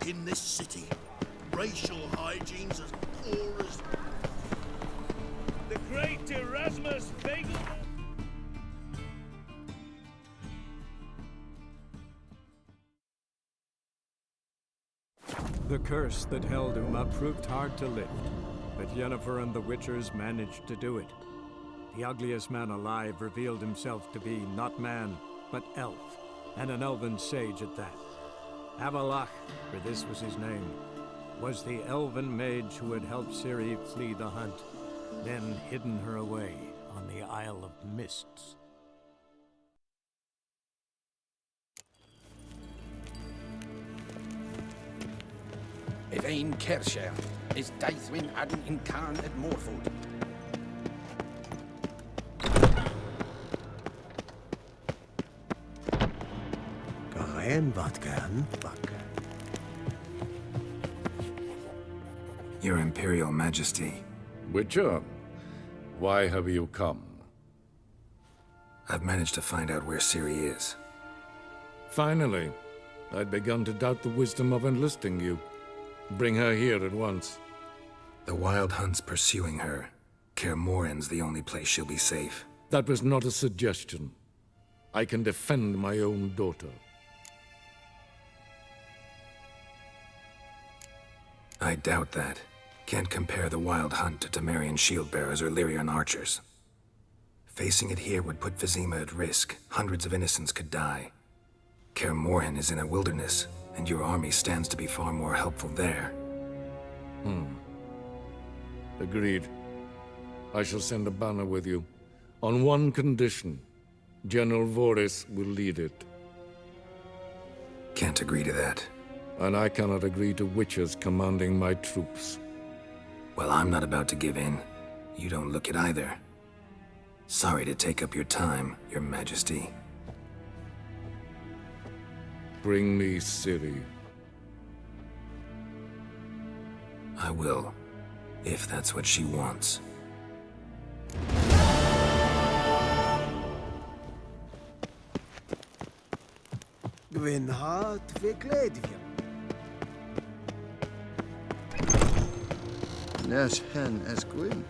in this city. Racial hygiene's as poor as... The great Erasmus Bagel. The curse that held Uma proved hard to lift, but Yennefer and the Witchers managed to do it. The ugliest man alive revealed himself to be not man, but elf, and an elven sage at that. Avalach, for this was his name, was the elven mage who had helped Ciri flee the hunt, then hidden her away on the Isle of Mists. If ein Kersher is Deithwyn Adden in Khan at Morfoot. Garein wat gern, fuck. Your Imperial Majesty. Witcher, why have you come? I've managed to find out where Ciri is. Finally. I'd begun to doubt the wisdom of enlisting you. Bring her here at once. The Wild Hunt's pursuing her. Kaer Morhen's the only place she'll be safe. That was not a suggestion. I can defend my own daughter. I doubt that. Can't compare the Wild Hunt to Temerian shield-bearers or Lyrian archers. Facing it here would put Vizima at risk. Hundreds of innocents could die. Kaer Morhen is in a wilderness, and your army stands to be far more helpful there. Agreed. I shall send a banner with you. On one condition. General Voris will lead it. Can't agree to that. And I cannot agree to witches commanding my troops. Well, I'm not about to give in. You don't look it either. Sorry to take up your time, Your Majesty. Bring me Ciri. I will, if that's what she wants. Gwyn hart fe gledfion. Nes hen as Gwyn.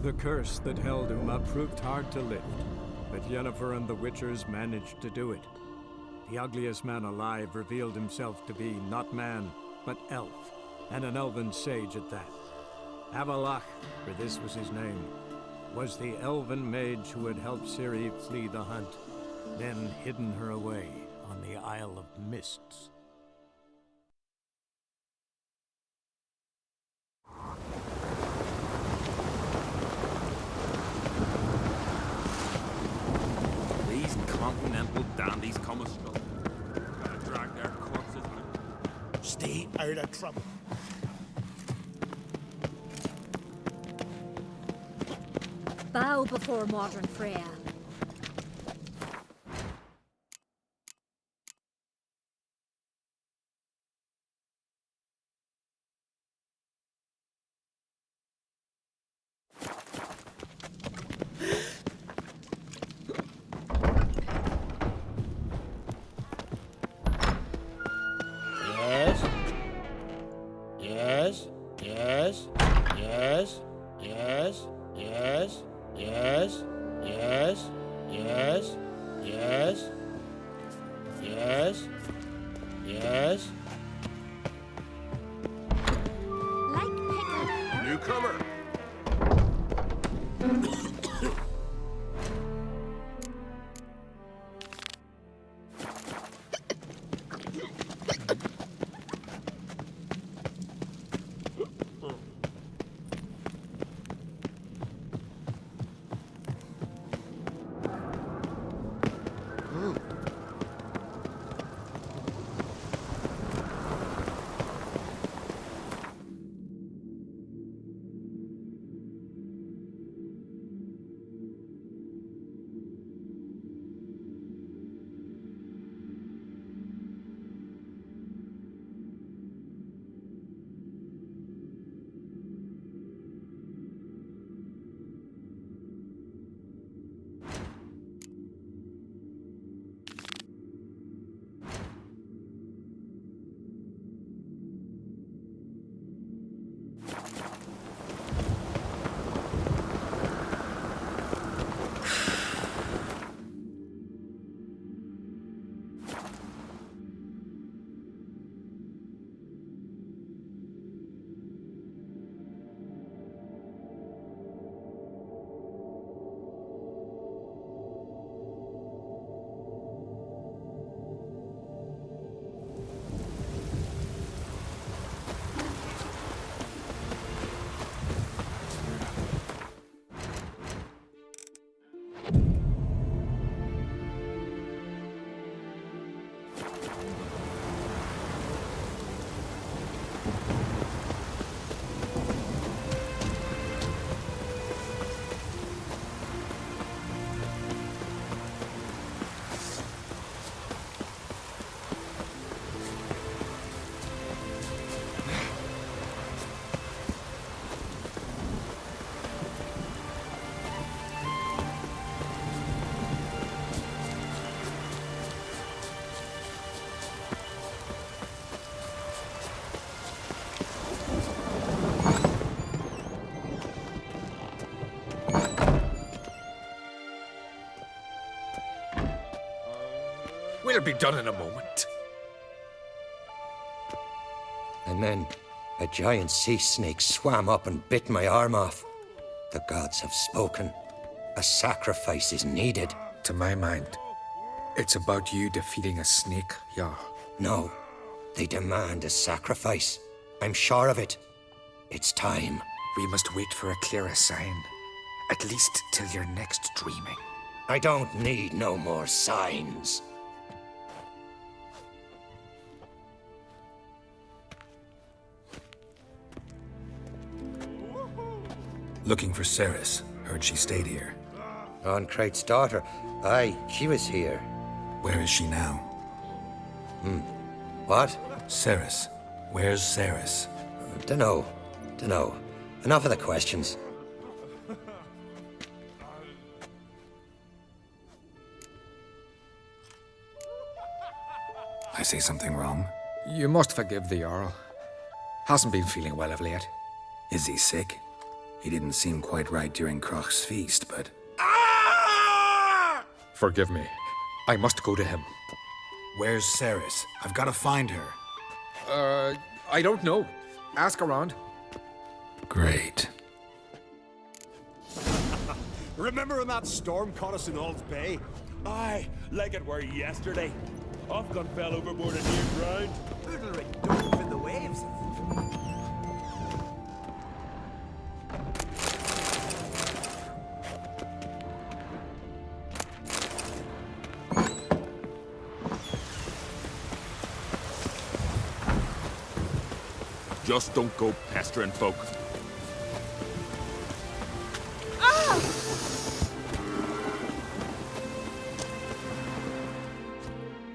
The curse that held Uma proved hard to lift, but Yennefer and the Witchers managed to do it. The ugliest man alive revealed himself to be not man, but elf, and an elven sage at that. Avalach, for this was his name, was the elven mage who had helped Ciri flee the hunt, then hidden her away on the Isle of Mists. These continental dandies come ashore. Gotta drag their corpses out. Stay out of trouble. Bow before modern Freya. Yes. Yes. Yes. Yes. Yes. Yes. Yes. Yes. We'll be done in a moment. And then a giant sea snake swam up and bit my arm off. The gods have spoken. A sacrifice is needed. To my mind, it's about you defeating a snake, Jarl. No, they demand a sacrifice. I'm sure of it. It's time. We must wait for a clearer sign. At least till your next dreaming. I don't need no more signs. Looking for Ceres. Heard she stayed here. On Krait's daughter. Aye, she was here. Where is she now? What? Ceres. Where's Ceres? Dunno. Enough of the questions. I say something wrong? You must forgive the Jarl. Hasn't been feeling well of late. Is he sick? He didn't seem quite right during Kroch's feast, but... Forgive me. I must go to him. Where's Ceres? I've got to find her. I don't know. Ask around. Great. Remember when that storm caught us in Ald's Bay? Aye, like it were yesterday. Ofcon fell overboard and near drowned. Poodle dove in the waves. Just don't go pestering folk.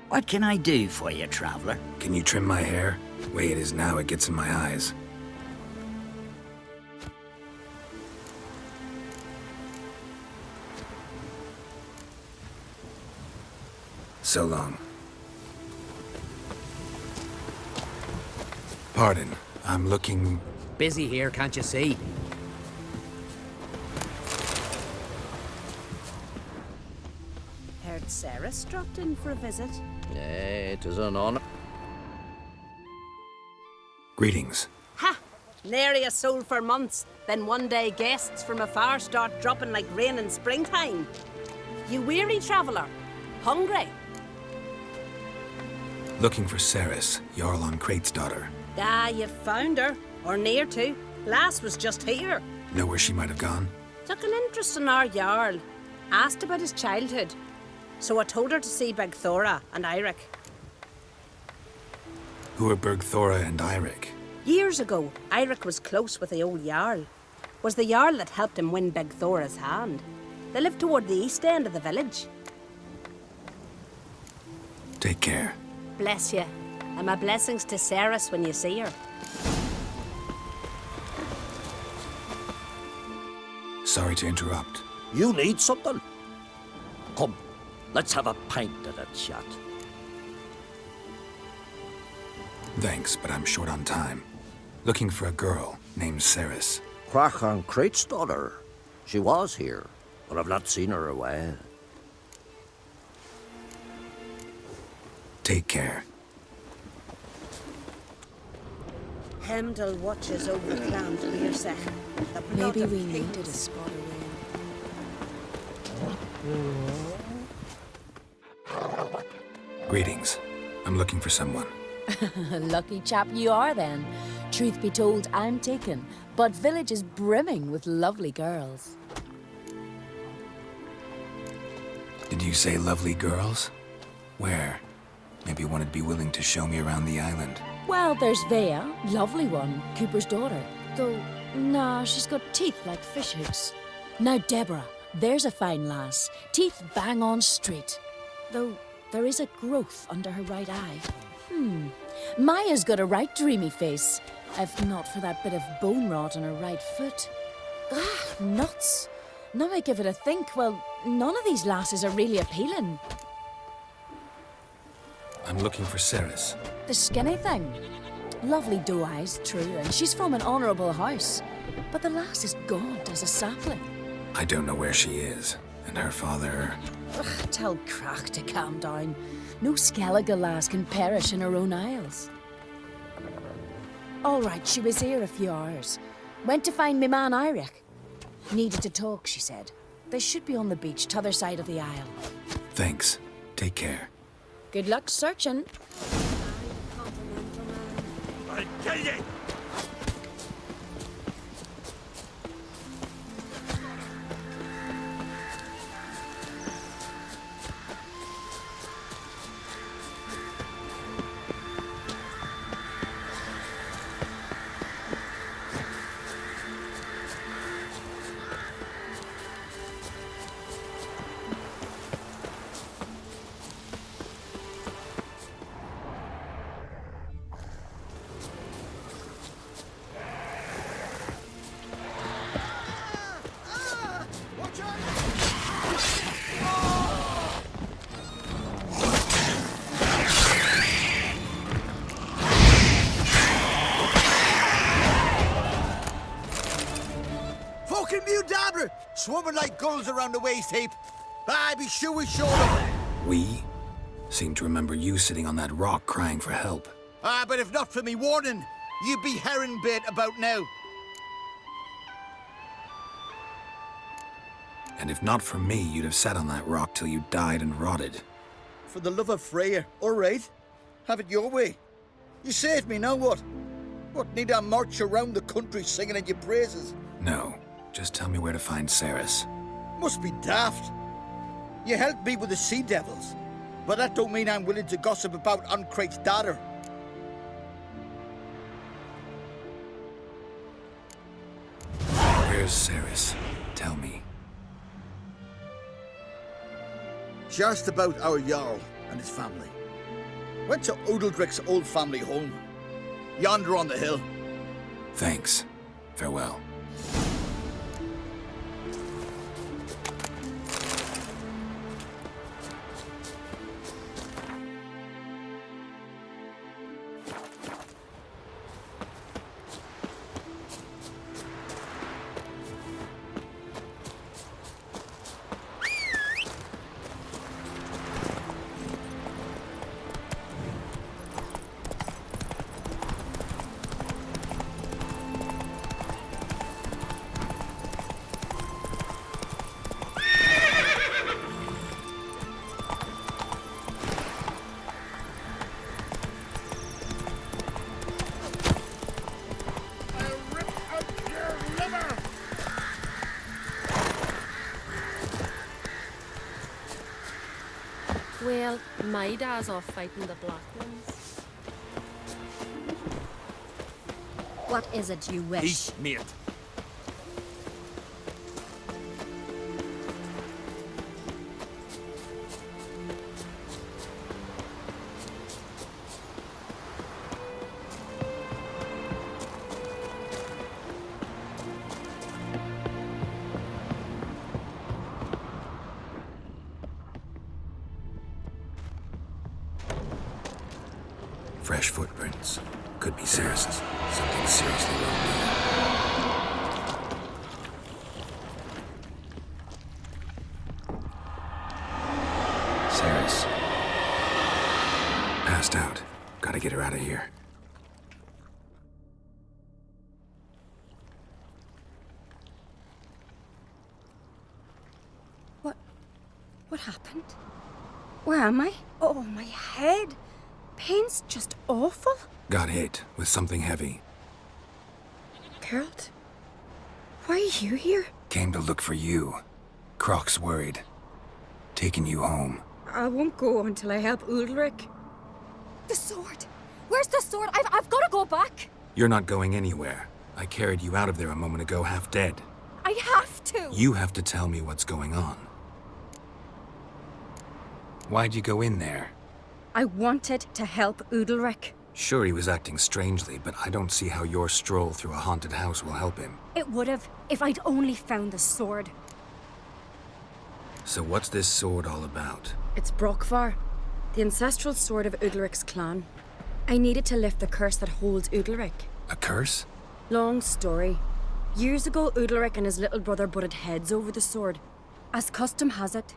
What can I do for you, traveler? Can you trim my hair? Way it is now, it gets in my eyes. So long. Pardon, I'm looking... Busy here, can't you see? Heard Ceres dropped in for a visit. It is an honor. Greetings. Ha! Nary a soul for months. Then one day guests from afar start dropping like rain in springtime. You weary traveller? Hungry? Looking for Ceres, Jarl on Krait's daughter. Ah, you found her. Or near to. Lass was just here. Know where she might have gone? Took an interest in our Jarl. Asked about his childhood. So I told her to see Bergthora and Eirik. Who are Bergthora and Eirik? Years ago, Eirik was close with the old Jarl. Was the Jarl that helped him win Bergthora's hand. They lived toward the east end of the village. Take care. Bless you. And my blessings to Ceres when you see her. Sorry to interrupt. You need something? Come, let's have a pint at a chat. Thanks, but I'm short on time. Looking for a girl named Ceres. Crach on Krait's daughter. She was here, but I've not seen her a while. Take care. Hemdall watches over the clan to your sec. Maybe we needed a spot away. Greetings. I'm looking for someone. Lucky chap you are then. Truth be told, I'm taken, but village is brimming with lovely girls. Did you say lovely girls? Where? Maybe one would be willing to show me around the island. Well, there's Vea, lovely one, Cooper's daughter. Though, nah, she's got teeth like fish hooks. Now Deborah, there's a fine lass. Teeth bang on straight. Though, there is a growth under her right eye. Maya's got a right dreamy face, if not for that bit of bone rot on her right foot. Ah, nuts. Now I give it a think, well, none of these lasses are really appealing. I'm looking for Ceres. The skinny thing. Lovely doe eyes, true, and she's from an honourable house. But the lass is gaunt as a sapling. I don't know where she is, and her father... Ugh, tell Crach to calm down. No Skellige lass can perish in her own isles. All right, she was here a few hours. Went to find me man Eirik. Needed to talk, she said. They should be on the beach, t'other side of the isle. Thanks. Take care. Good luck searching. I'll kill you! Fucking mute dabber! Swimming like gulls around the waist heap. I be sure we showed them. We seem to remember you sitting on that rock crying for help. But if not for me warning, you'd be herring bait about now. And if not for me, you'd have sat on that rock till you died and rotted. For the love of Freya, all right. Have it your way. You saved me, now what? What, need I march around the country singing in your praises? No, just tell me where to find Ceres. Must be daft. You helped me with the sea devils, but that don't mean I'm willing to gossip about Uncrate's daughter. Where's Ceres? Tell me. She asked about our Jarl and his family. Went to Udaldric's old family home. Yonder on the hill. Thanks. Farewell. Well, my dad's off fighting the Black Ones. What is it you wish? Peace, mate. Fresh footprints. Could be Ceres's. Something seriously wrong there. Ceres. Passed out. Gotta get her out of here. What happened? Where am I? Oh, my head. Pain's just awful. Got hit with something heavy. Geralt? Why are you here? Came to look for you. Croc's worried. Taking you home. I won't go until I help Ulrich. The sword! Where's the sword? I've got to go back! You're not going anywhere. I carried you out of there a moment ago, half dead. I have to! You have to tell me what's going on. Why'd you go in there? I wanted to help Ulrich. Sure, he was acting strangely, but I don't see how your stroll through a haunted house will help him. It would have, if I'd only found the sword. So what's this sword all about? It's Brokvar, the ancestral sword of Udalric's clan. I needed to lift the curse that holds Udalric. A curse? Long story. Years ago, Udalric and his little brother butted heads over the sword. As custom has it,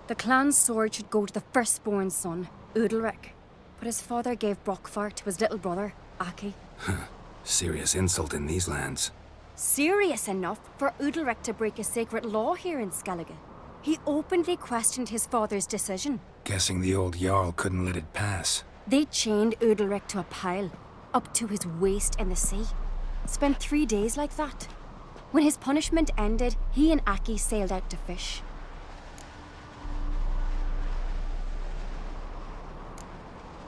the clan's sword should go to the firstborn son. Udalric. But his father gave Brockvar to his little brother, Aki. Serious insult in these lands. Serious enough for Udalric to break a sacred law here in Skellige. He openly questioned his father's decision. Guessing the old Jarl couldn't let it pass. They chained Udalric to a pile, up to his waist in the sea. Spent 3 days like that. When his punishment ended, he and Aki sailed out to fish.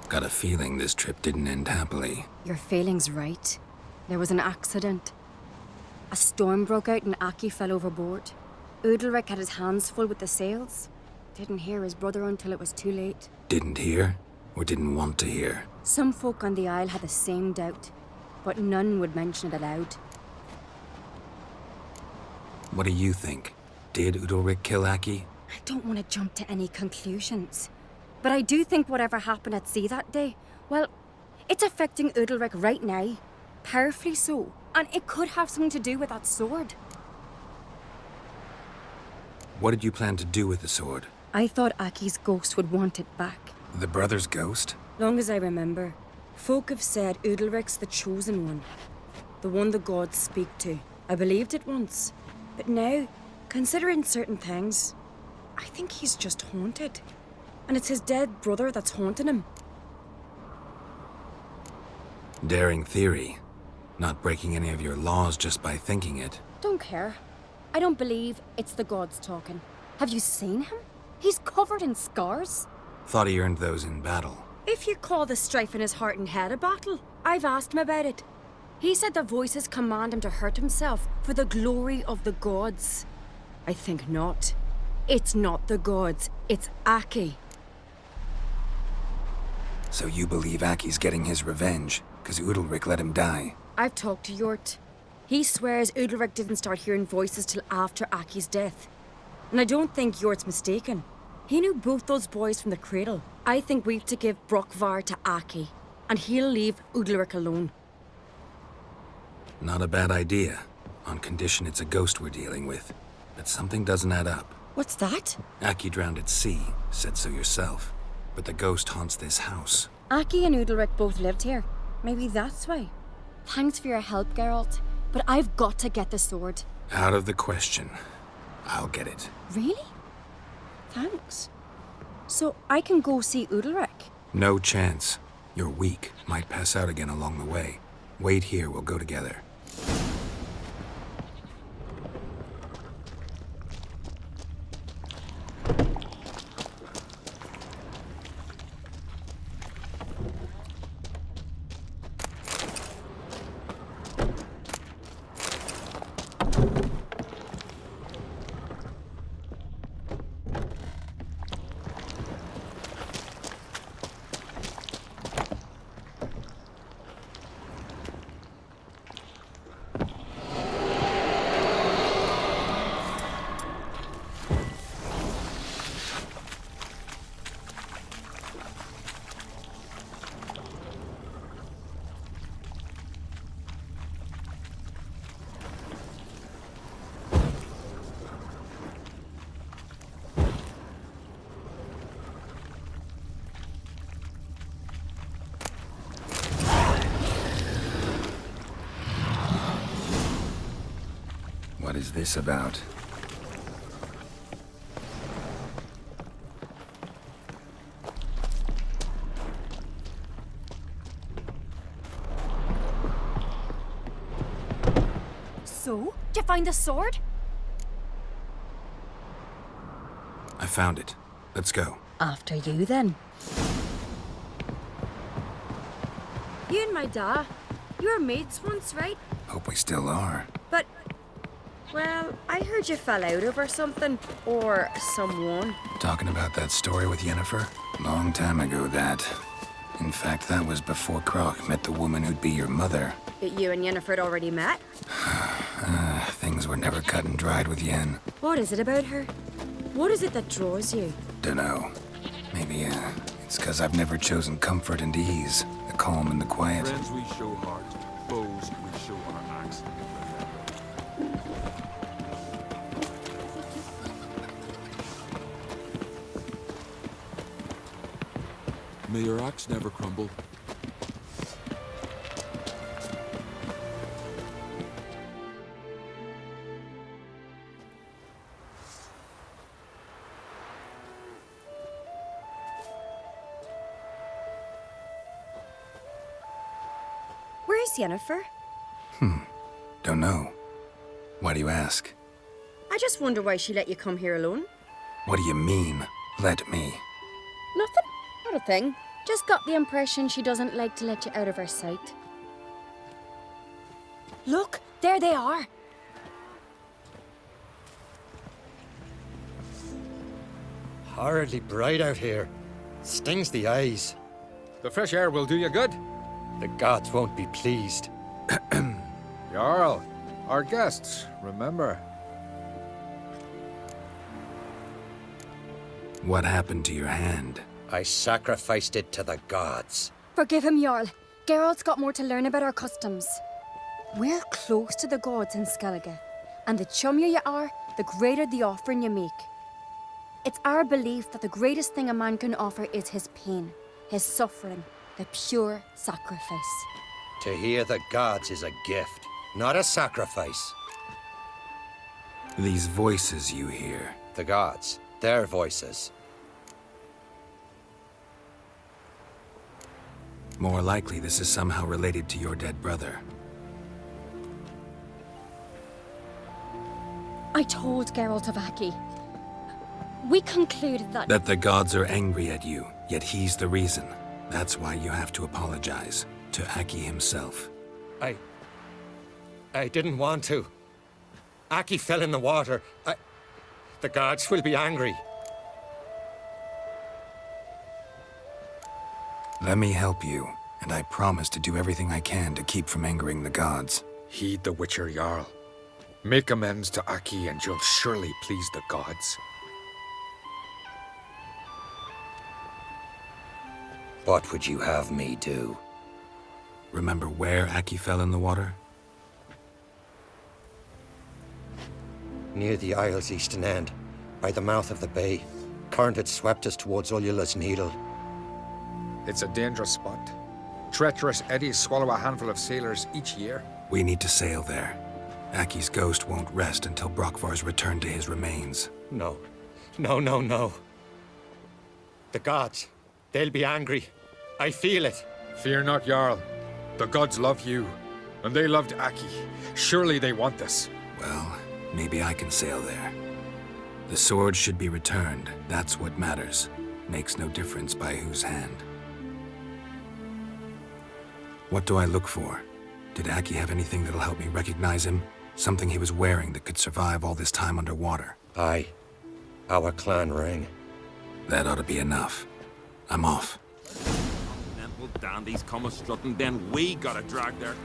Got a feeling this trip didn't end happily. Your feeling's right. There was an accident. A storm broke out and Aki fell overboard. Udalric had his hands full with the sails. Didn't hear his brother until it was too late. Didn't hear? Or didn't want to hear? Some folk on the Isle had the same doubt, but none would mention it aloud. What do you think? Did Udalric kill Aki? I don't want to jump to any conclusions, but I do think whatever happened at sea that day, well, it's affecting Udalric right now. Powerfully so, and it could have something to do with that sword. What did you plan to do with the sword? I thought Aki's ghost would want it back. The brother's ghost? Long as I remember, folk have said Udalric's the chosen one. The one the gods speak to. I believed it once. But now, considering certain things, I think he's just haunted. And it's his dead brother that's haunting him. Daring theory. Not breaking any of your laws just by thinking it. Don't care. I don't believe it's the gods talking. Have you seen him? He's covered in scars. Thought he earned those in battle. If you call the strife in his heart and head a battle, I've asked him about it. He said the voices command him to hurt himself for the glory of the gods. I think not. It's not the gods, it's Aki. So you believe Aki's getting his revenge, because Udalric let him die? I've talked to Yort. He swears Udalric didn't start hearing voices till after Aki's death. And I don't think Yort's mistaken. He knew both those boys from the cradle. I think we've to give Brockvar to Aki, and he'll leave Udalric alone. Not a bad idea, on condition it's a ghost we're dealing with. But something doesn't add up. What's that? Aki drowned at sea, said so yourself. But the ghost haunts this house. Aki and Udalric both lived here. Maybe that's why. Thanks for your help, Geralt. But I've got to get the sword. Out of the question. I'll get it. Really? Thanks. So I can go see Udalric? No chance. You're weak. Might pass out again along the way. Wait here, we'll go together. What is this about? So, did you find the sword? I found it. Let's go. After you, then. You and my da, you were mates once, right? Hope we still are. But, well, I heard you fell out over something. Or someone. Talking about that story with Yennefer? Long time ago, that. In fact, that was before Croc met the woman who'd be your mother. That you and Yennefer had already met? Things were never cut and dried with Yen. What is it about her? What is it that draws you? Dunno. Maybe, it's because I've never chosen comfort and ease. The calm and the quiet. Friends we show heart, foes we show our axe. May your axe never crumble. Where is Yennefer? Don't know. Why do you ask? I just wonder why she let you come here alone. What do you mean, let me? Nothing. Not a thing. Just got the impression she doesn't like to let you out of her sight. Look, there they are. Horridly bright out here. Stings the eyes. The fresh air will do you good. The gods won't be pleased. Jarl, our guests, remember. What happened to your hand? I sacrificed it to the gods. Forgive him, Jarl. Geralt's got more to learn about our customs. We're close to the gods in Skellige, and the chummier you are, the greater the offering you make. It's our belief that the greatest thing a man can offer is his pain, his suffering, the pure sacrifice. To hear the gods is a gift, not a sacrifice. These voices you hear. The gods, their voices. More likely this is somehow related to your dead brother. I told Geralt of Aki. We concluded that... That the gods are angry at you, yet he's the reason. That's why you have to apologize to Aki himself. I didn't want to. Aki fell in the water. The gods will be angry. Let me help you, and I promise to do everything I can to keep from angering the gods. Heed the Witcher Jarl. Make amends to Aki and you'll surely please the gods. What would you have me do? Remember where Aki fell in the water? Near the Isle's eastern end, by the mouth of the bay. Current had swept us towards Ullula's Needle. It's a dangerous spot. Treacherous eddies swallow a handful of sailors each year. We need to sail there. Aki's ghost won't rest until Brokvar's returned to his remains. No. No. The gods, they'll be angry. I feel it. Fear not, Jarl. The gods love you, and they loved Aki. Surely they want this. Well, maybe I can sail there. The sword should be returned. That's what matters. Makes no difference by whose hand. What do I look for? Did Aki have anything that'll help me recognize him? Something he was wearing that could survive all this time underwater? Aye. Our clan ring. That ought to be enough. I'm off. Continental dandies come a strutting, then we gotta drag their...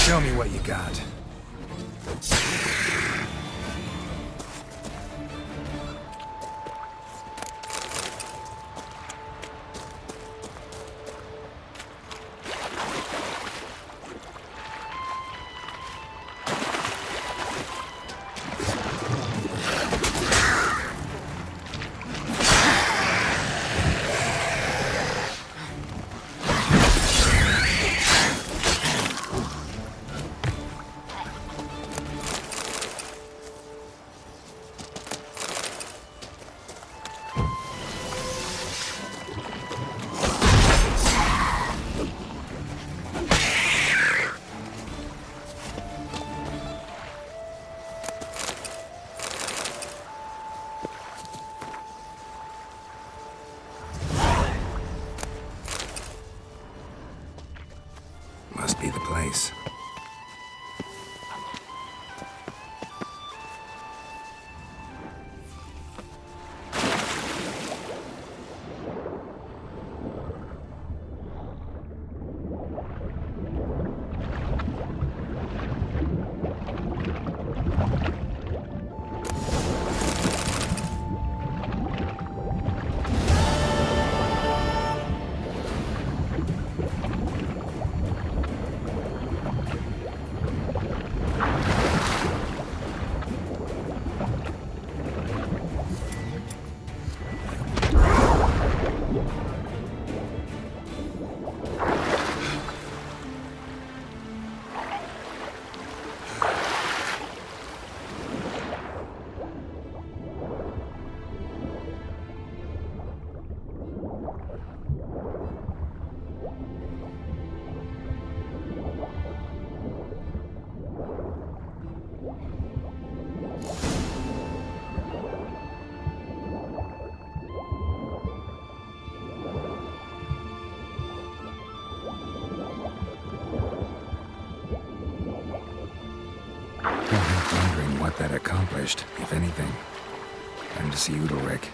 Show me what you got. that accomplished, if anything. Time to see Udalric.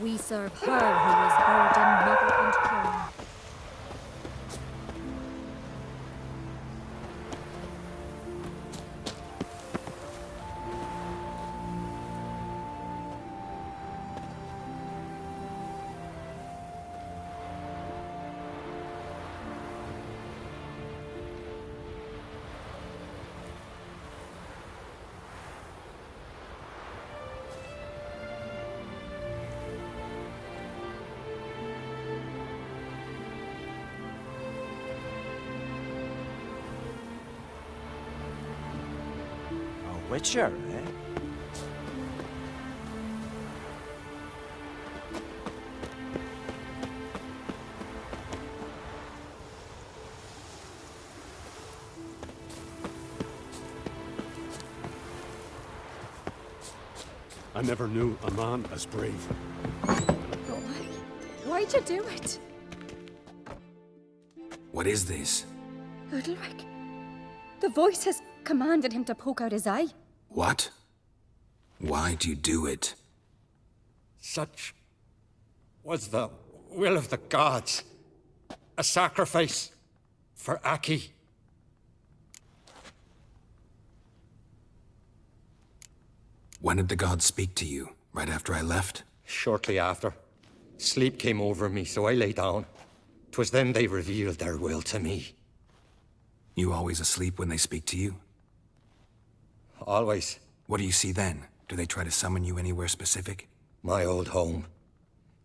We serve her who is burden, mother, and crown. Witcher, eh? I never knew a man as brave. Why'd you do it? What is this? Udalric. The voice has commanded him to poke out his eye. What? Why'd you do it? Such was the will of the gods. A sacrifice for Aki. When did the gods speak to you? Right after I left? Shortly after. Sleep came over me, so I lay down. 'Twas then they revealed their will to me. You always asleep when they speak to you? Always. What do you see then? Do they try to summon you anywhere specific? My old home.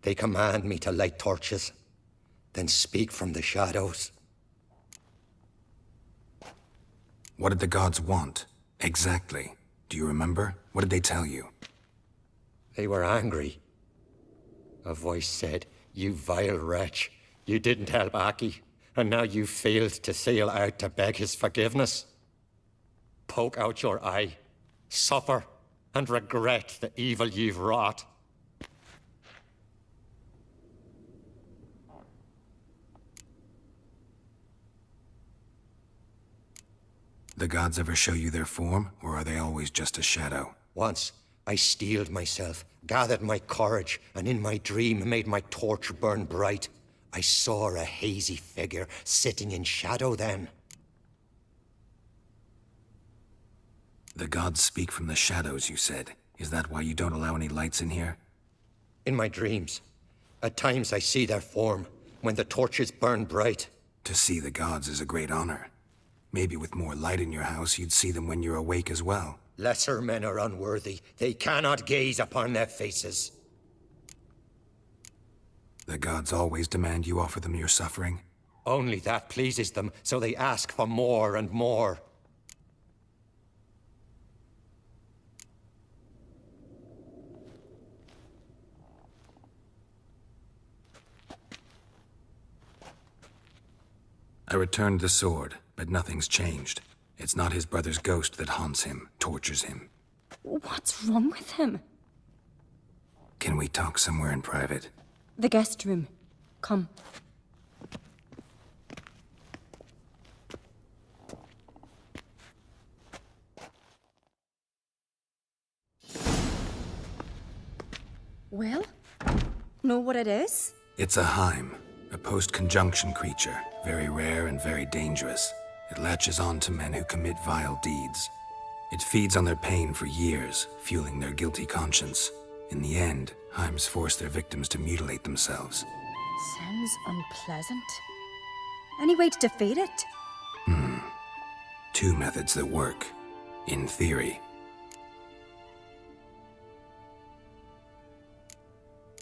They command me to light torches, then speak from the shadows. What did the gods want? Exactly. Do you remember? What did they tell you? They were angry. A voice said, "You vile wretch, you didn't help Aki, and now you failed to sail out to beg his forgiveness. Poke out your eye, suffer, and regret the evil you've wrought." The gods ever show you their form, or are they always just a shadow? Once, I steeled myself, gathered my courage, and in my dream made my torch burn bright. I saw a hazy figure sitting in shadow then. The gods speak from the shadows, you said. Is that why you don't allow any lights in here? In my dreams. At times I see their form, when the torches burn bright. To see the gods is a great honor. Maybe with more light in your house, you'd see them when you're awake as well. Lesser men are unworthy. They cannot gaze upon their faces. The gods always demand you offer them your suffering? Only that pleases them, so they ask for more and more. I returned the sword, but nothing's changed. It's not his brother's ghost that haunts him, tortures him. What's wrong with him? Can we talk somewhere in private? The guest room. Come. Well, know what it is? It's a Heim, a post-conjunction creature, very rare and very dangerous. It latches on to men who commit vile deeds. It feeds on their pain for years, fueling their guilty conscience. In the end, Heims force their victims to mutilate themselves. Sounds unpleasant. Any way to defeat it? two methods that work, in theory.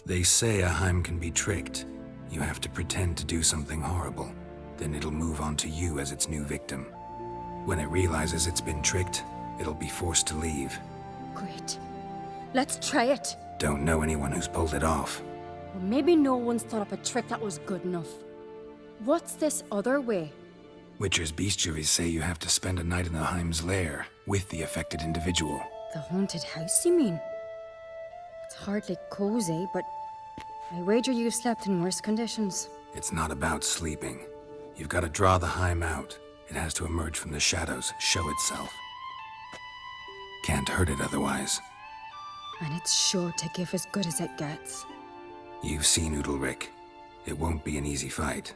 They say a Heim can be tricked. You have to pretend to do something horrible. Then it'll move on to you as its new victim. When it realizes it's been tricked, it'll be forced to leave. Great. Let's try it. Don't know anyone who's pulled it off. Well, maybe no one's thought up a trick that was good enough. What's this other way? Witcher's bestiaries say you have to spend a night in the Heim's lair with the affected individual. The haunted house, you mean? It's hardly cozy, but I wager you've slept in worse conditions. It's not about sleeping. You've got to draw the Heim out. It has to emerge from the shadows, show itself. Can't hurt it otherwise. And it's sure to give as good as it gets. You've seen Udalric. It won't be an easy fight.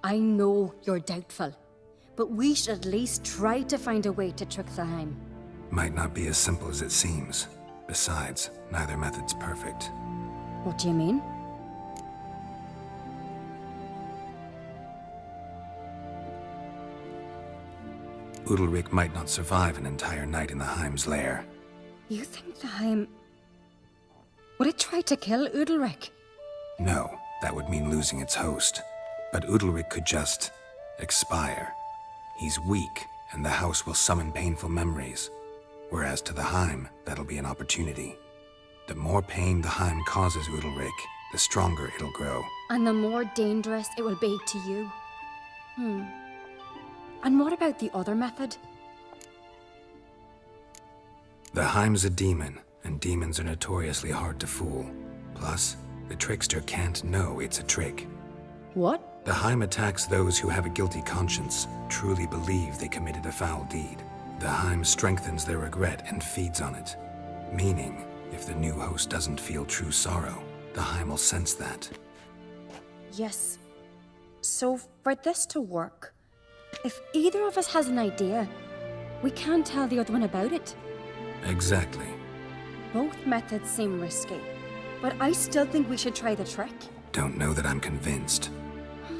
I know you're doubtful, but we should at least try to find a way to trick the Heim. Might not be as simple as it seems. Besides, neither method's perfect. What do you mean? Udalric might not survive an entire night in the Heim's lair. You think the Heim... Would it try to kill Udalric? No, that would mean losing its host. But Udalric could just... expire. He's weak, and the house will summon painful memories. Whereas to the Heim, that'll be an opportunity. The more pain the Heim causes Udalric, the stronger it'll grow. And the more dangerous it will be to you. And what about the other method? The Heim's a demon, and demons are notoriously hard to fool. Plus, the trickster can't know it's a trick. What? The Heim attacks those who have a guilty conscience, truly believe they committed a foul deed. The Heim strengthens their regret and feeds on it. Meaning, if the new host doesn't feel true sorrow, the Heim will sense that. Yes. So, for this to work, if either of us has an idea, we can't tell the other one about it. Exactly. Both methods seem risky, but I still think we should try the trick. Don't know that I'm convinced.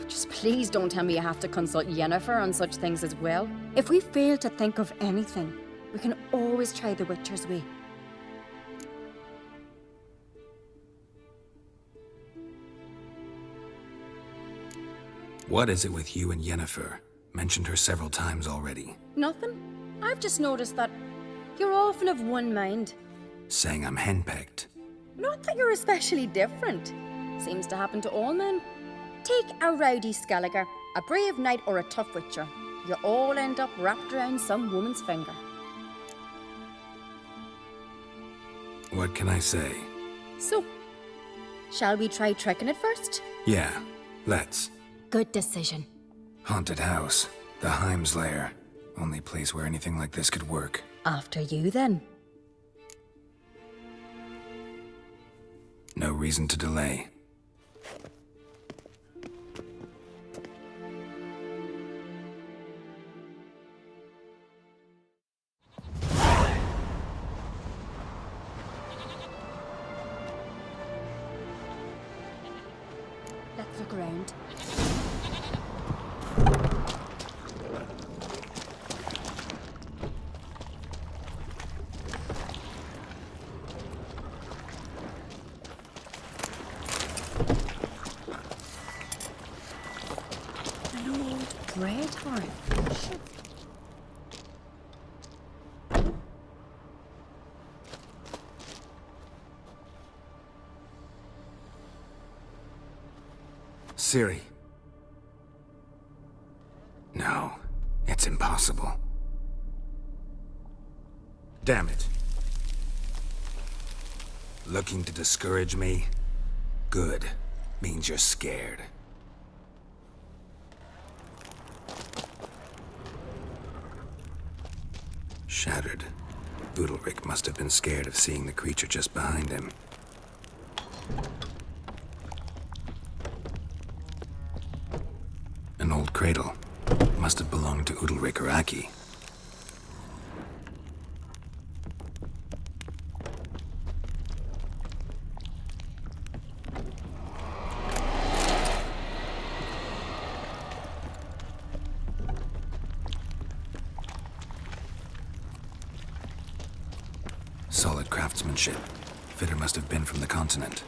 Just please don't tell me you have to consult Yennefer on such things as well. If we fail to think of anything, we can always try the Witcher's way. What is it with you and Yennefer? Mentioned her several times already. Nothing. I've just noticed that you're often of one mind. Saying I'm henpecked. Not that you're especially different. Seems to happen to all men. Take a rowdy Skelliger, a brave knight, or a tough witcher. You all end up wrapped around some woman's finger. What can I say? So, shall we try tricking it first? Yeah, let's. Good decision. Haunted house. The Heim's lair. Only place where anything like this could work. After you, then. No reason to delay. Let's look around. An old bread hearth. Ciri. No, it's impossible. Damn it. Looking to discourage me? Good. Means you're scared. Shattered. Udalric must have been scared of seeing the creature just behind him. An old cradle. Must have belonged to Udalric or Aki. Solid craftsmanship. Fitter must have been from the continent.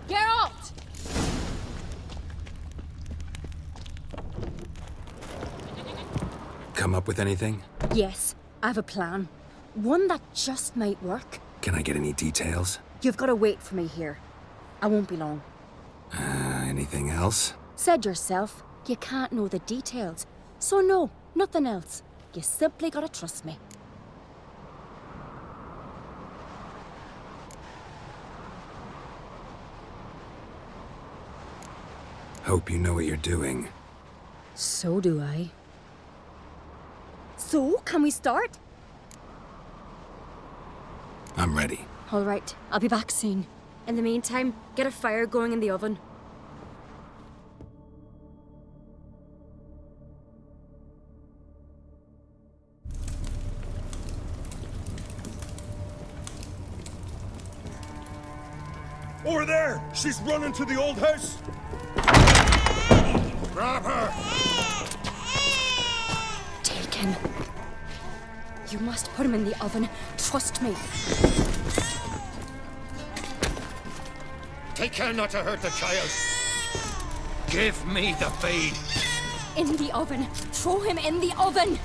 Geralt! Come up with anything? Yes, I have a plan. One that just might work. Can I get any details? You've got to wait for me here. I won't be long. Anything else? Said yourself, you can't know the details. So no, nothing else. You simply gotta trust me. Hope you know what you're doing. So do I. So, can we start? I'm ready. All right, I'll be back soon. In the meantime, get a fire going in the oven. Over there! She's running to the old house! Grab her! Take him. You must put him in the oven. Trust me. Take care not to hurt the child. Give me the feed. In the oven. Throw him in the oven.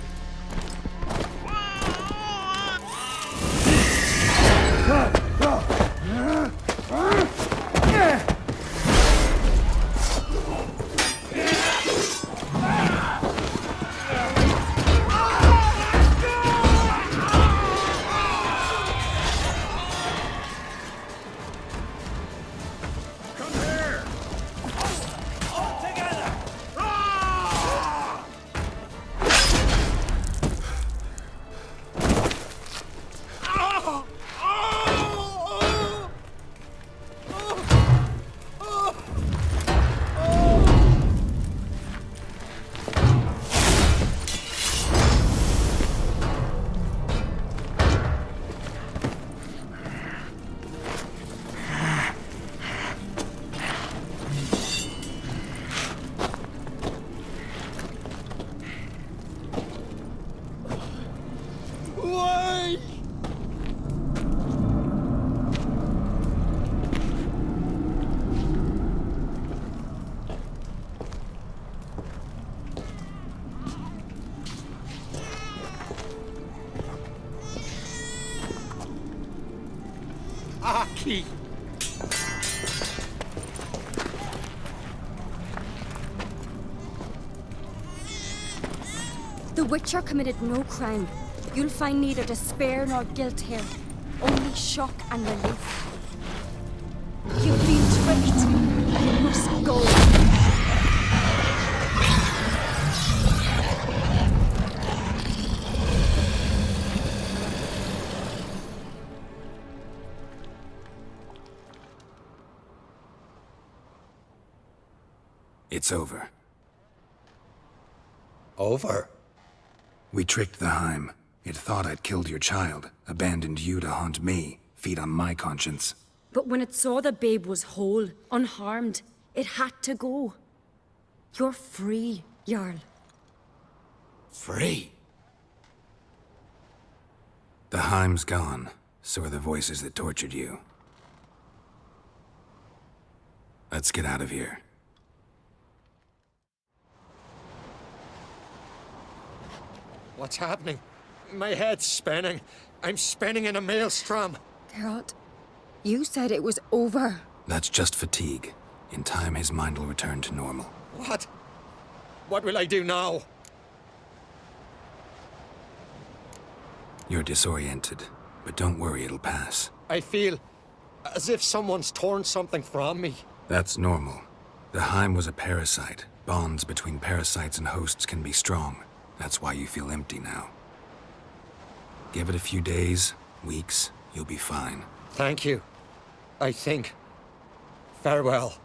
Aki! The Witcher committed no crime. You'll find neither despair nor guilt here. Only shock and relief. You've been tricked. You must go. It's over. Over? We tricked the Heim. It thought I'd killed your child, abandoned you to haunt me, feed on my conscience. But when it saw the babe was whole, unharmed, it had to go. You're free, Jarl. Free? The Heim's gone, so are the voices that tortured you. Let's get out of here. What's happening? My head's spinning. I'm spinning in a maelstrom. Geralt, you said it was over. That's just fatigue. In time, his mind will return to normal. What? What will I do now? You're disoriented, but don't worry, it'll pass. I feel as if someone's torn something from me. That's normal. The Heim was a parasite. Bonds between parasites and hosts can be strong. That's why you feel empty now. Give it a few days, weeks, you'll be fine. Thank you. I think. Farewell.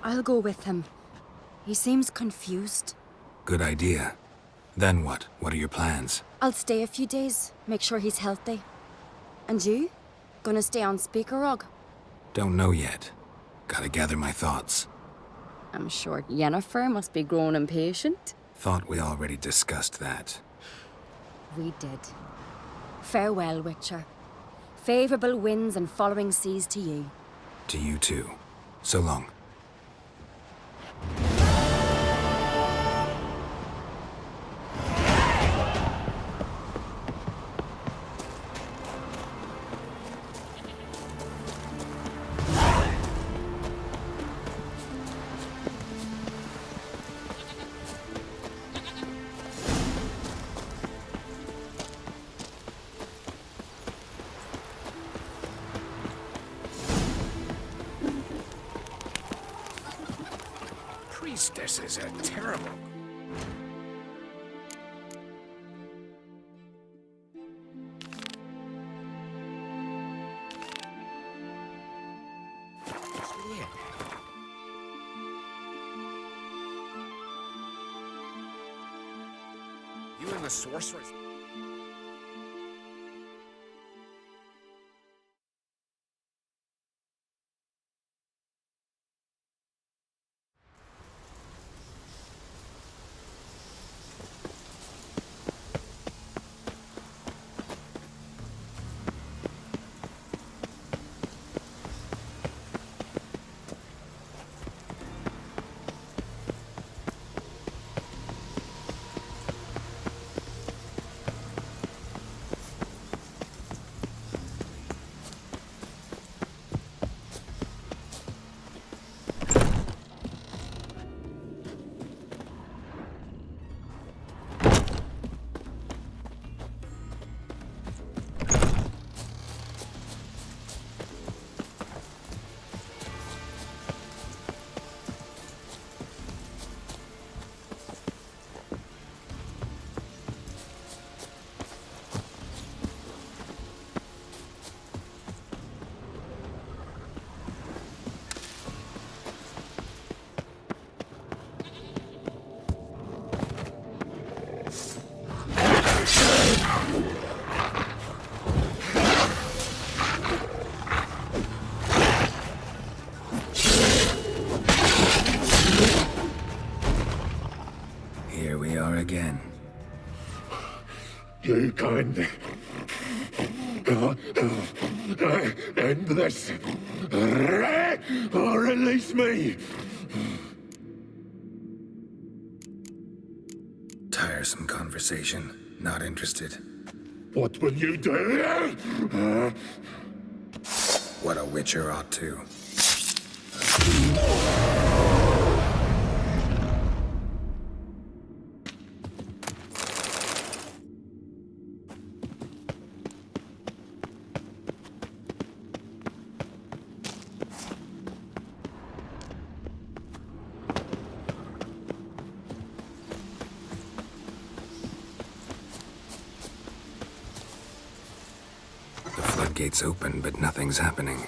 I'll go with him. He seems confused. Good idea. Then what? What are your plans? I'll stay a few days, make sure he's healthy. And you? Gonna stay on speaker, Rog? Don't know yet. Gotta gather my thoughts. I'm sure Yennefer must be growing impatient. Thought we already discussed that. We did. Farewell, Witcher. Favourable winds and following seas to you. To you too. So long. Priestesses are terrible. You and the sorceress. Again. You kind. End this. Or release me. Tiresome conversation. Not interested. What will you do? What a witcher ought to. Gates open, but nothing's happening.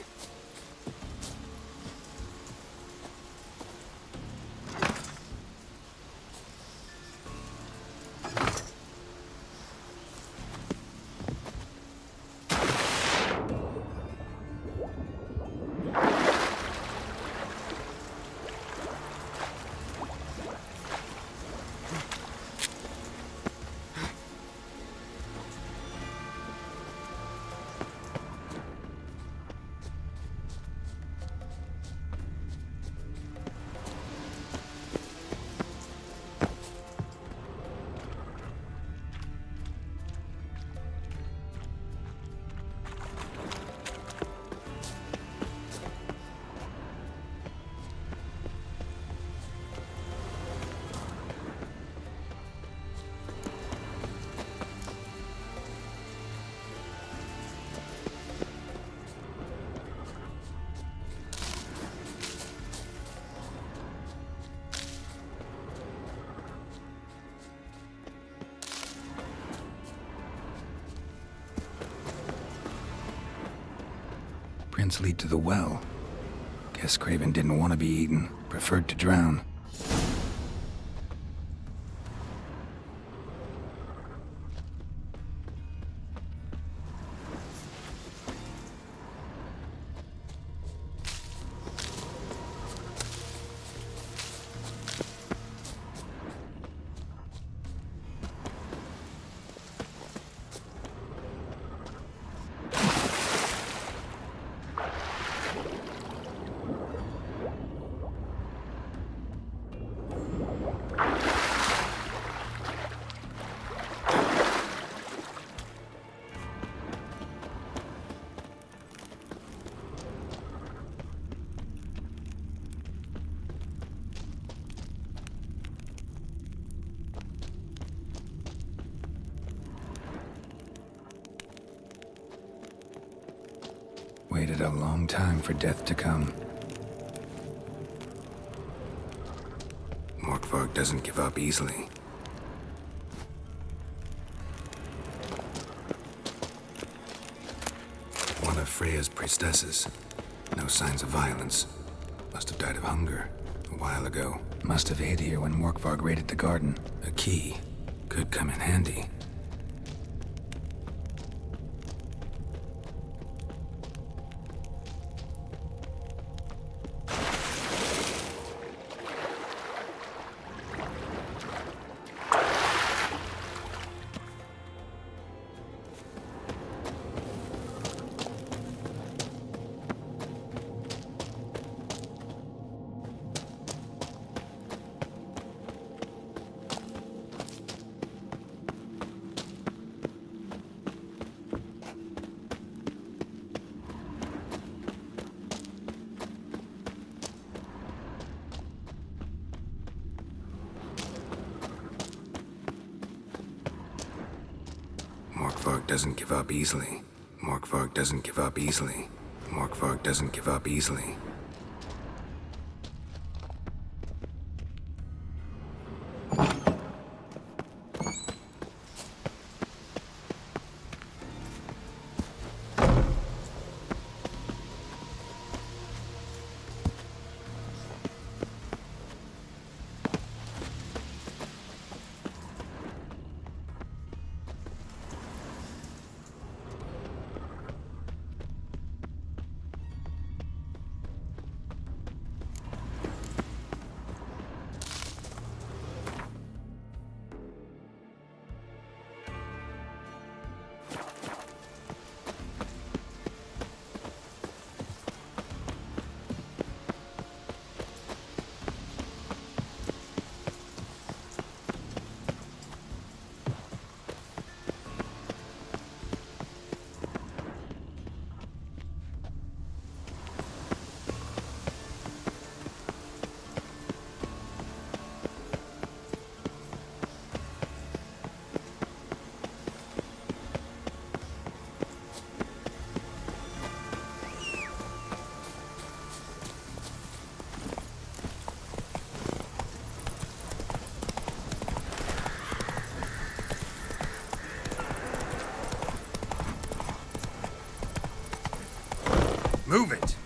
Prints lead to the well. Guess Craven didn't want to be eaten, preferred to drown. Waited a long time for death to come. Morkvarg doesn't give up easily. One of Freya's priestesses. No signs of violence. Must have died of hunger a while ago. Must have hid here when Morkvarg raided the garden. A key could come in handy. Morkvarg doesn't give up easily. Morkvarg doesn't give up easily. Morkvarg doesn't give up easily. Move it!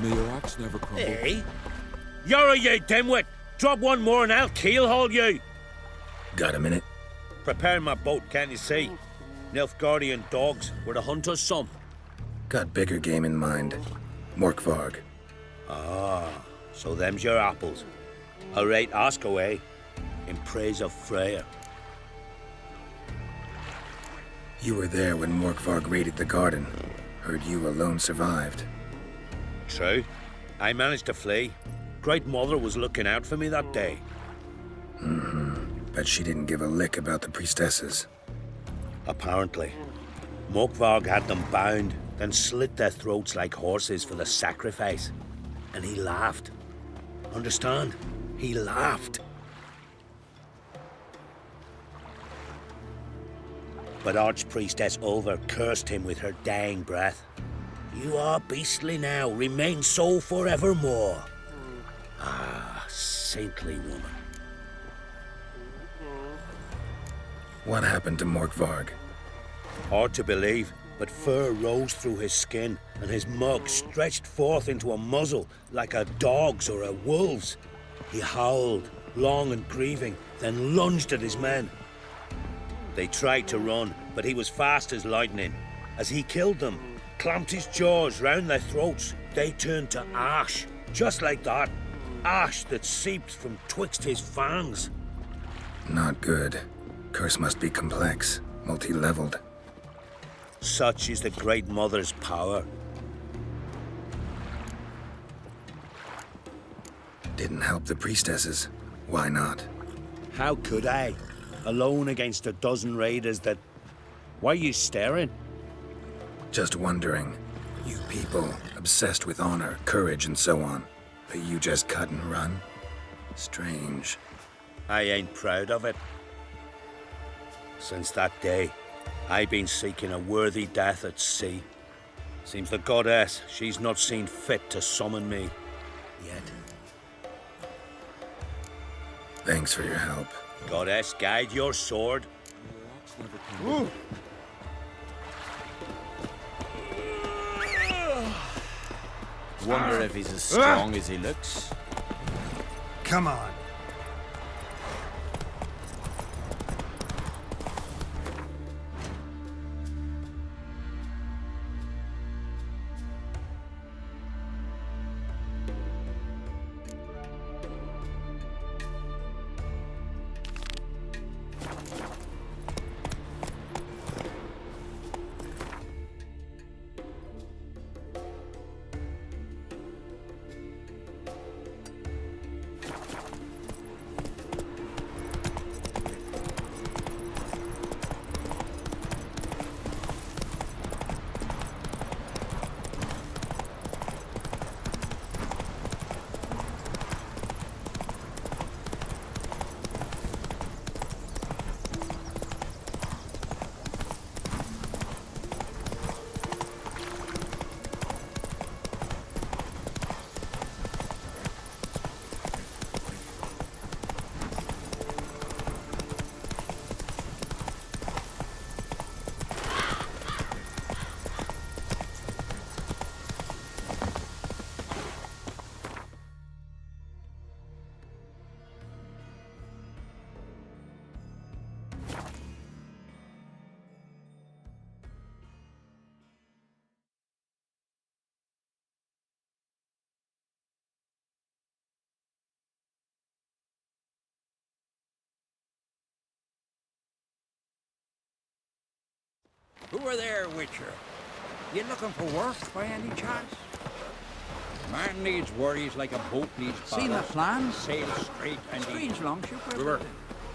May your axe never crumble. Hey? You're you dimwit! Drop one more and I'll keelhaul you! Got a minute? Prepare my boat, can't you see? Nilfgaardian dogs were to hunt us some. Got bigger game in mind. Morkvarg. Ah, so them's your apples. All right, ask away. In praise of Freya. You were there when Morkvarg raided the garden. Heard you alone survived. True. I managed to flee. Great Mother was looking out for me that day. But she didn't give a lick about the priestesses. Apparently. Morkvarg had them bound, then slit their throats like horses for the sacrifice. And he laughed. Understand? He laughed. But Archpriestess Ulver cursed him with her dying breath. You are beastly now, remain so forevermore. Ah, saintly woman. What happened to Morkvarg? Hard to believe, but fur rose through his skin, and his mug stretched forth into a muzzle like a dog's or a wolf's. He howled, long and grieving, then lunged at his men. They tried to run, but he was fast as lightning. As he killed them, clamped his jaws round their throats, they turned to ash, just like that. Ash that seeped from twixt his fangs. Not good. Curse must be complex, multi-leveled. Such is the Great Mother's power. Didn't help the priestesses. Why not? How could I? Alone against a dozen raiders that... Why are you staring? Just wondering. You people, obsessed with honor, courage, and so on. But you just cut and run? Strange. I ain't proud of it. Since that day, I've been seeking a worthy death at sea. Seems the goddess, she's not seen fit to summon me yet. Thanks for your help. Goddess, guide your sword. Ooh. Wonder if he's as strong as he looks. Come on. Who are there, Witcher? You looking for work by any chance? Man needs worries like a boat needs ballast. Seen the plans? Sail straight and Strange longship. River,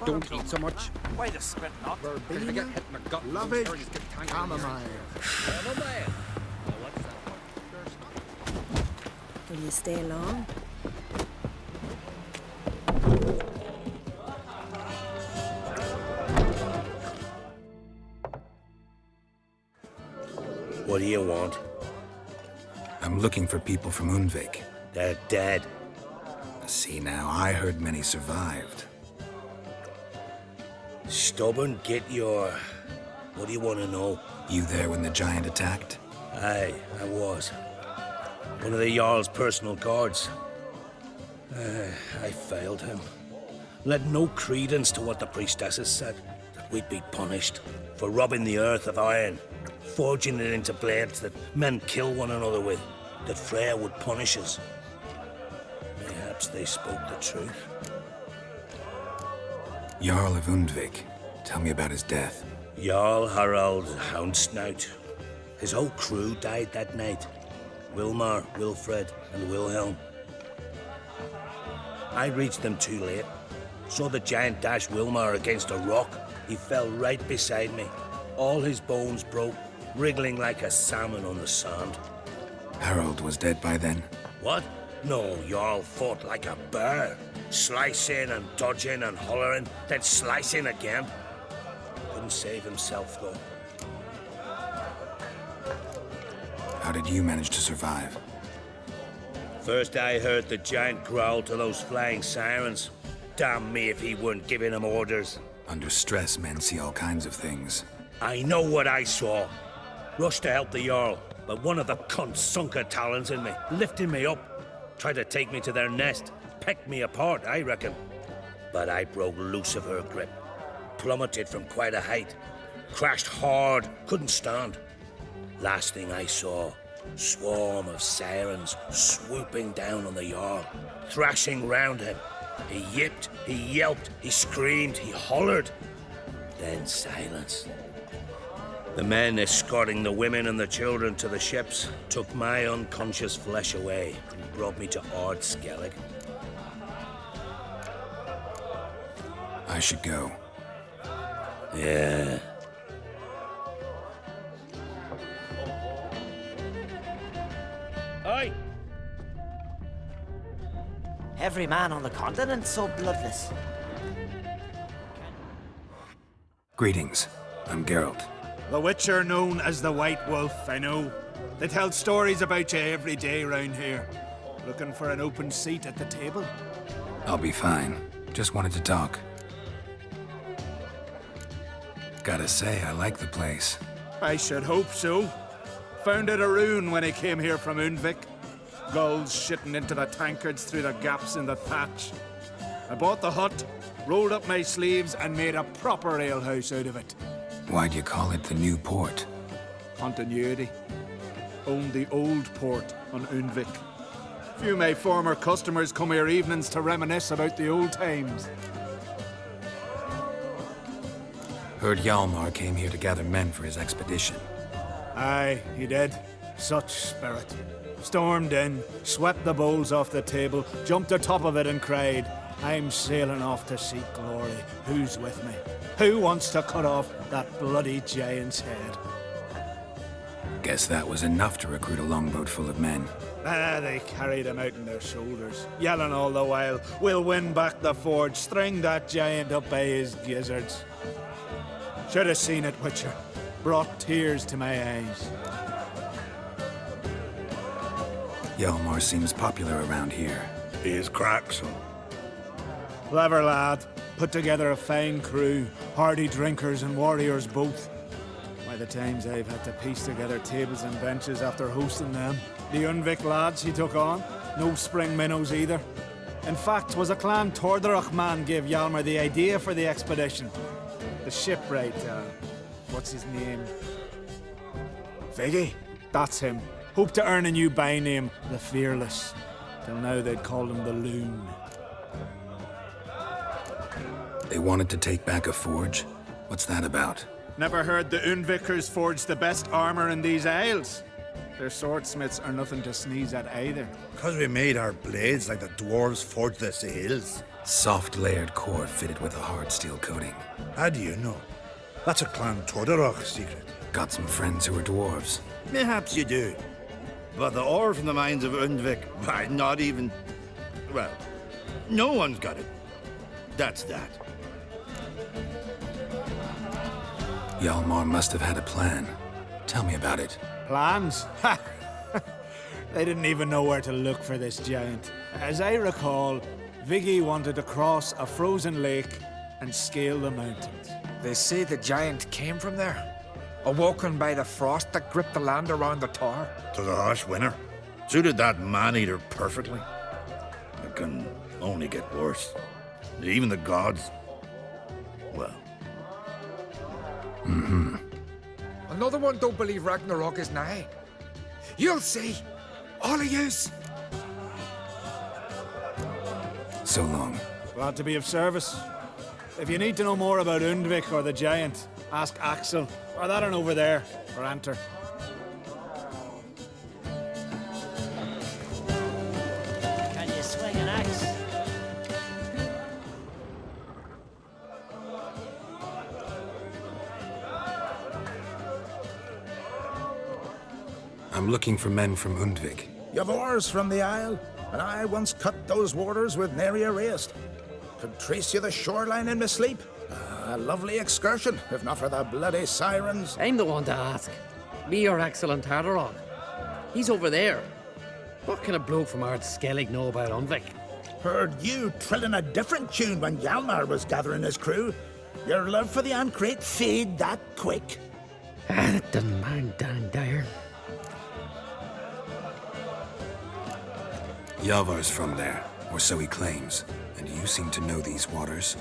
don't eat so much. Why the spit not? Verbena, get hit in the gut. Lovage, chamomile. Chamomile. Will you stay long? What do you want? I'm looking for people from Undvik. They're dead. See now, I heard many survived. Stubborn, get your... What do you want to know? You there when the giant attacked? Aye, I was. One of the Jarl's personal guards. I failed him. Led no credence to what the priestesses said, that we'd be punished for robbing the earth of iron, forging it into blades that men kill one another with, that Freya would punish us. Perhaps they spoke the truth. Jarl of Undvik. Tell me about his death. Jarl Harald Houndsnout. His whole crew died that night. Wilmar, Wilfred, and Wilhelm. I reached them too late. Saw the giant dash Wilmar against a rock. He fell right beside me. All his bones broke, wriggling like a salmon on the sand. Harold was dead by then? What? No, Jarl fought like a bear. Slicing and dodging and hollering, then slicing again. Couldn't save himself, though. How did you manage to survive? First I heard the giant growl to those flying sirens. Damn me if he weren't giving him orders. Under stress, men see all kinds of things. I know what I saw. Rushed to help the Jarl, but one of the cunts sunk her talons in me, lifting me up. Tried to take me to their nest. Pecked me apart, I reckon. But I broke loose of her grip. Plummeted from quite a height. Crashed hard, couldn't stand. Last thing I saw, swarm of sirens swooping down on the Jarl, thrashing round him. He yipped, he yelped, he screamed, he hollered. Then silence. The men escorting the women and the children to the ships took my unconscious flesh away and brought me to Ard Skellig. I should go. Yeah. Aye. Every man on the continent so bloodless. Greetings. I'm Geralt. The Witcher known as the White Wolf, I know. They tell stories about you every day round here. Looking for an open seat at the table? I'll be fine. Just wanted to talk. Gotta say, I like the place. I should hope so. Found it a ruin when I came here from Undvik. Gulls shitting into the tankards through the gaps in the thatch. I bought the hut, rolled up my sleeves, and made a proper alehouse out of it. Why'd you call it the New Port? Continuity. Owned the old port on Undvik. Few of my former customers come here evenings to reminisce about the old times. Heard Hjalmar came here to gather men for his expedition. Aye, he did. Such spirit. Stormed in, swept the bowls off the table, jumped atop of it and cried, "I'm sailing off to seek glory. Who's with me? Who wants to cut off that bloody giant's head?" Guess that was enough to recruit a longboat full of men. They carried him out on their shoulders, yelling all the while, "We'll win back the forge, string that giant up by his gizzards." Should have seen it, Witcher. Brought tears to my eyes. Hjalmar seems popular around here. He is cracksome. Clever lad. Put together a fine crew. Hardy drinkers and warriors both. By the times I've had to piece together tables and benches after hosting them. The Undvik lads he took on. No spring minnows either. In fact, was a Clan Tordarach man gave Hjalmar the idea for the expedition. The shipwright, what's his name? Viggy? That's him. Hoped to earn a new byname, the Fearless. Till now they'd called him the Loon. They wanted to take back a forge? What's that about? Never heard the Undvikers forged the best armor in these isles. Their swordsmiths are nothing to sneeze at either. 'Cause we made our blades like the dwarves forged their sails. Soft layered core fitted with a hard steel coating. How do you know? That's a Clan Tordarach secret. Got some friends who are dwarves. Perhaps you do. But the ore from the mines of Undvik, why, not even... Well, no one's got it. That's that. Hjalmar must have had a plan. Tell me about it. Plans? Ha! They didn't even know where to look for this giant. As I recall, Viggy wanted to cross a frozen lake and scale the mountains. They say the giant came from there. Awoken by the frost that gripped the land around the tower. To the harsh winter. Suited that man-eater perfectly. It can only get worse. Even the gods... well... Mm-hmm. Another one don't believe Ragnarok is nigh. You'll see. All of yous. So long. Glad to be of service. If you need to know more about Undvik or the giant, ask Axel, or that one over there, or Anter. Can you swing an axe? I'm looking for men from Undvik. You've oars from the Isle, and I once cut those waters with nary a raist. Could trace you the shoreline in my sleep. A lovely excursion, if not for the bloody sirens. I'm the one to ask. Me or Axel and Tardarog. He's over there. What can a bloke from Ard Skellig know about Undvik? Heard you trilling a different tune when Hjalmar was gathering his crew. Your love for the Ancrate fade that quick. That doesn't mind Dan Dyer. Yavar's from there, or so he claims. And you seem to know these waters.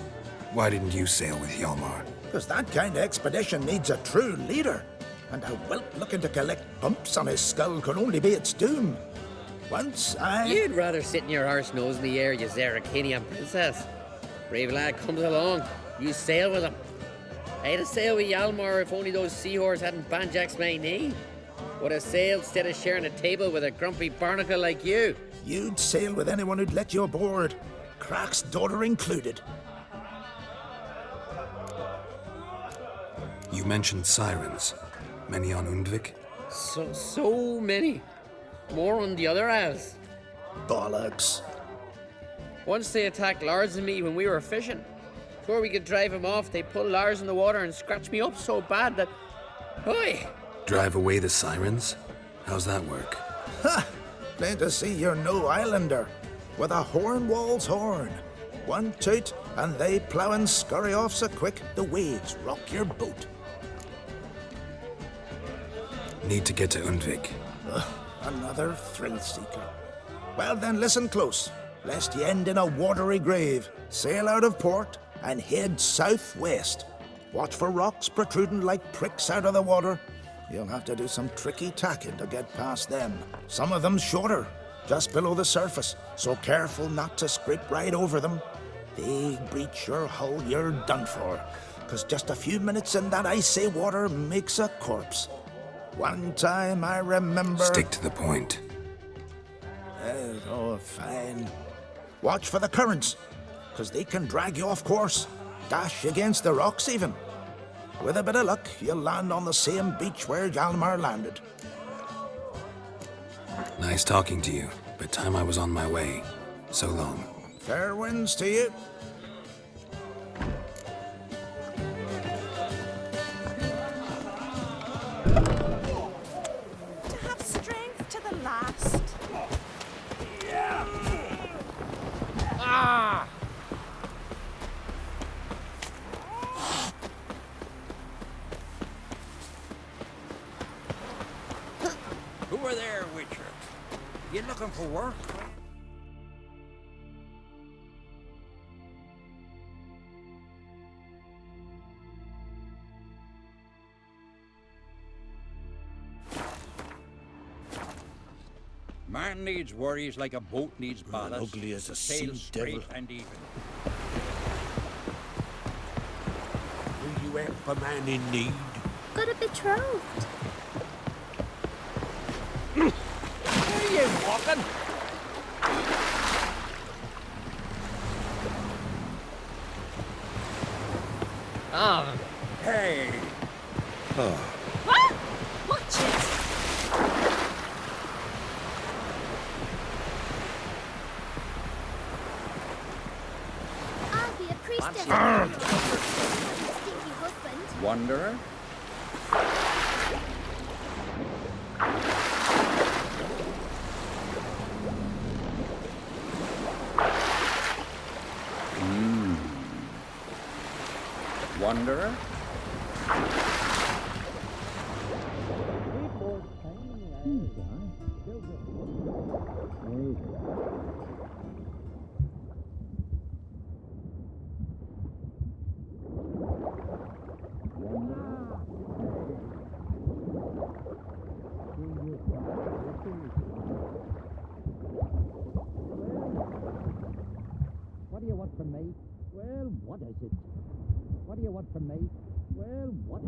Why didn't you sail with Hjalmar? Because that kind of expedition needs a true leader. And a whelp looking to collect bumps on his skull can only be its doom. Once I... You'd rather sit in your arse nose in the air, you Zeracanian princess. Brave lad comes along, you sail with him. I'd have sailed with Yalmar if only those seahorses hadn't banjaxed my knee. Would have sailed instead of sharing a table with a grumpy barnacle like you. You'd sail with anyone who'd let you aboard. Crack's daughter included. You mentioned sirens. Many on Undvik? So many. More on the other isles. Bollocks. Once they attacked Lars and me when we were fishing. Before we could drive him off, they pulled Lars in the water and scratched me up so bad that... Oi! Drive away the sirens? How's that work? Ha! Plain to see you're no islander. With a horn wall's horn. One toot, and they plough and scurry off so quick the waves rock your boat. Need to get to Undvik. Another thrill seeker. Well then, listen close, lest you end in a watery grave. Sail out of port and head southwest. Watch for rocks protruding like pricks out of the water. You'll have to do some tricky tacking to get past them. Some of them shorter, just below the surface, so careful not to scrape right over them. They breach your hull, you're done for, 'cause just a few minutes in that icy water makes a corpse. One time I remember... Stick to the point. Oh, fine. Watch for the currents, 'cause they can drag you off course, dash against the rocks even. With a bit of luck, you'll land on the same beach where Hjalmar landed. Nice talking to you, but time I was on my way. So long. Fair winds to you. To have strength to the last. Ah! Who are there, Witcher? You looking for work? Man needs worries like a boat needs ballast. Ugly as a Sail sea straight devil. and even. Will you help a man in need? Got a betrothed. Where are you walking? Ah! Hey! What? Watch it! I'll be a priestess. Stinky husband. Wanderer? Wanderer? What do you want from me? Well, what is it? What do you want from me? Well, what?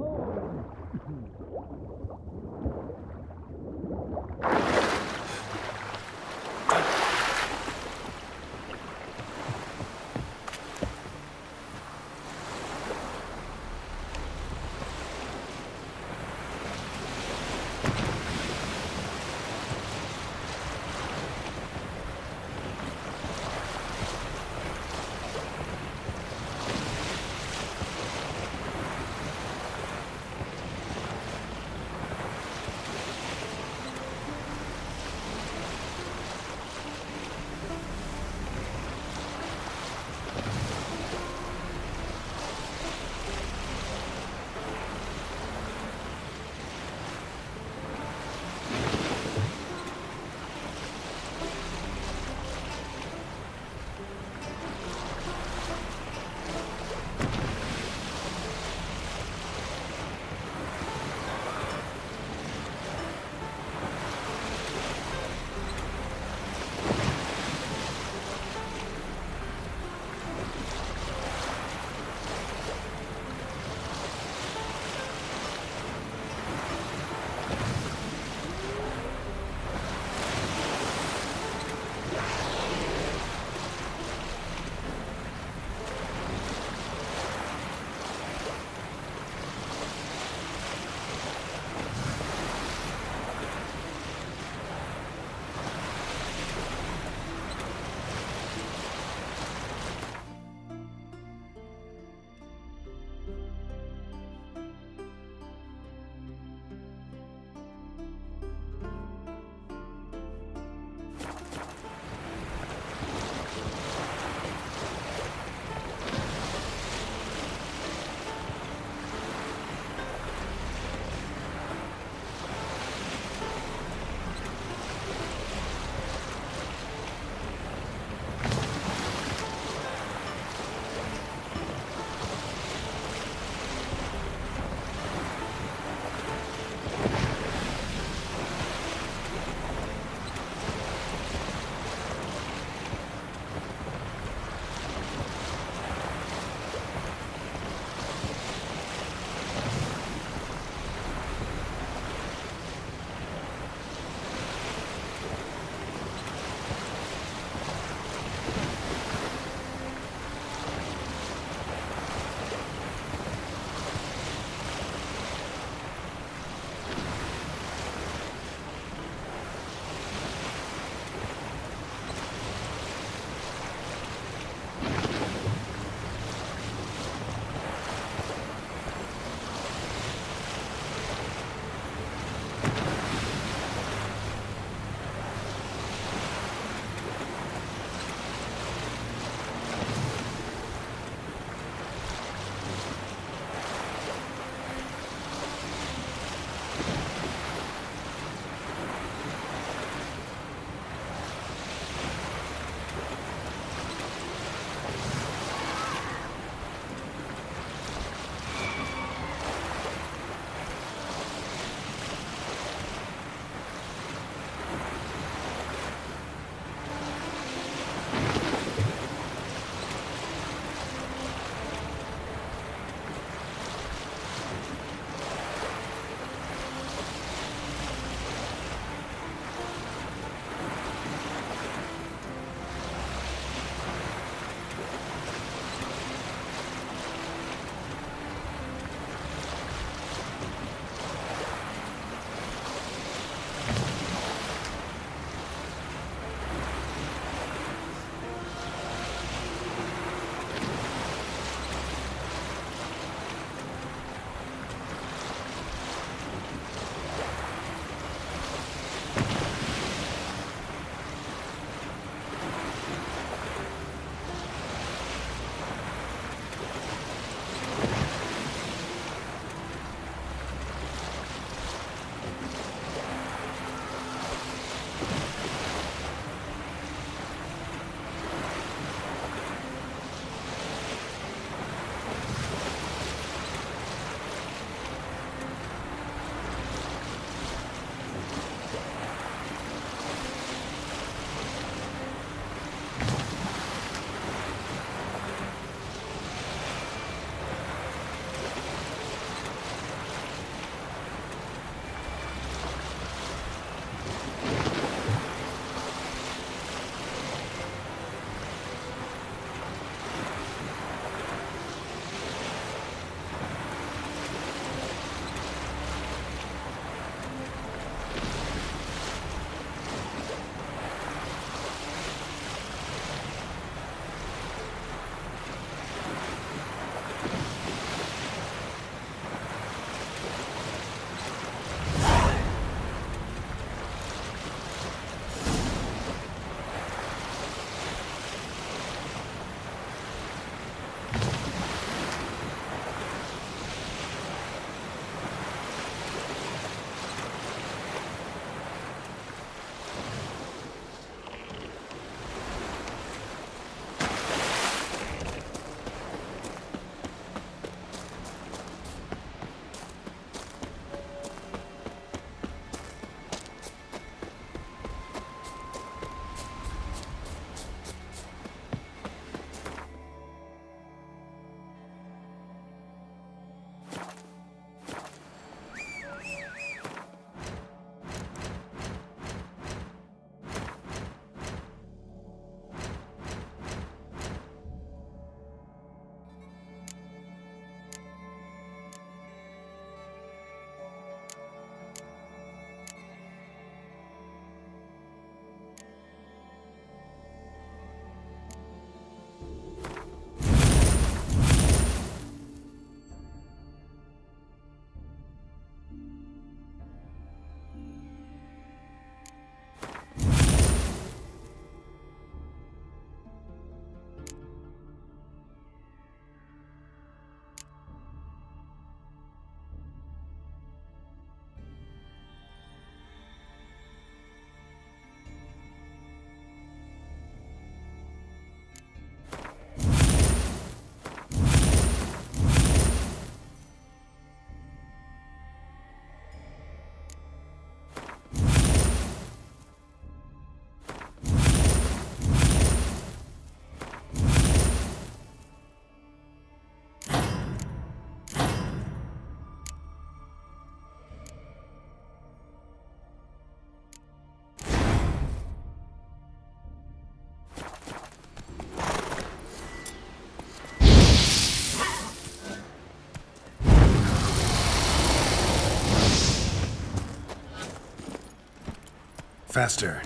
Faster.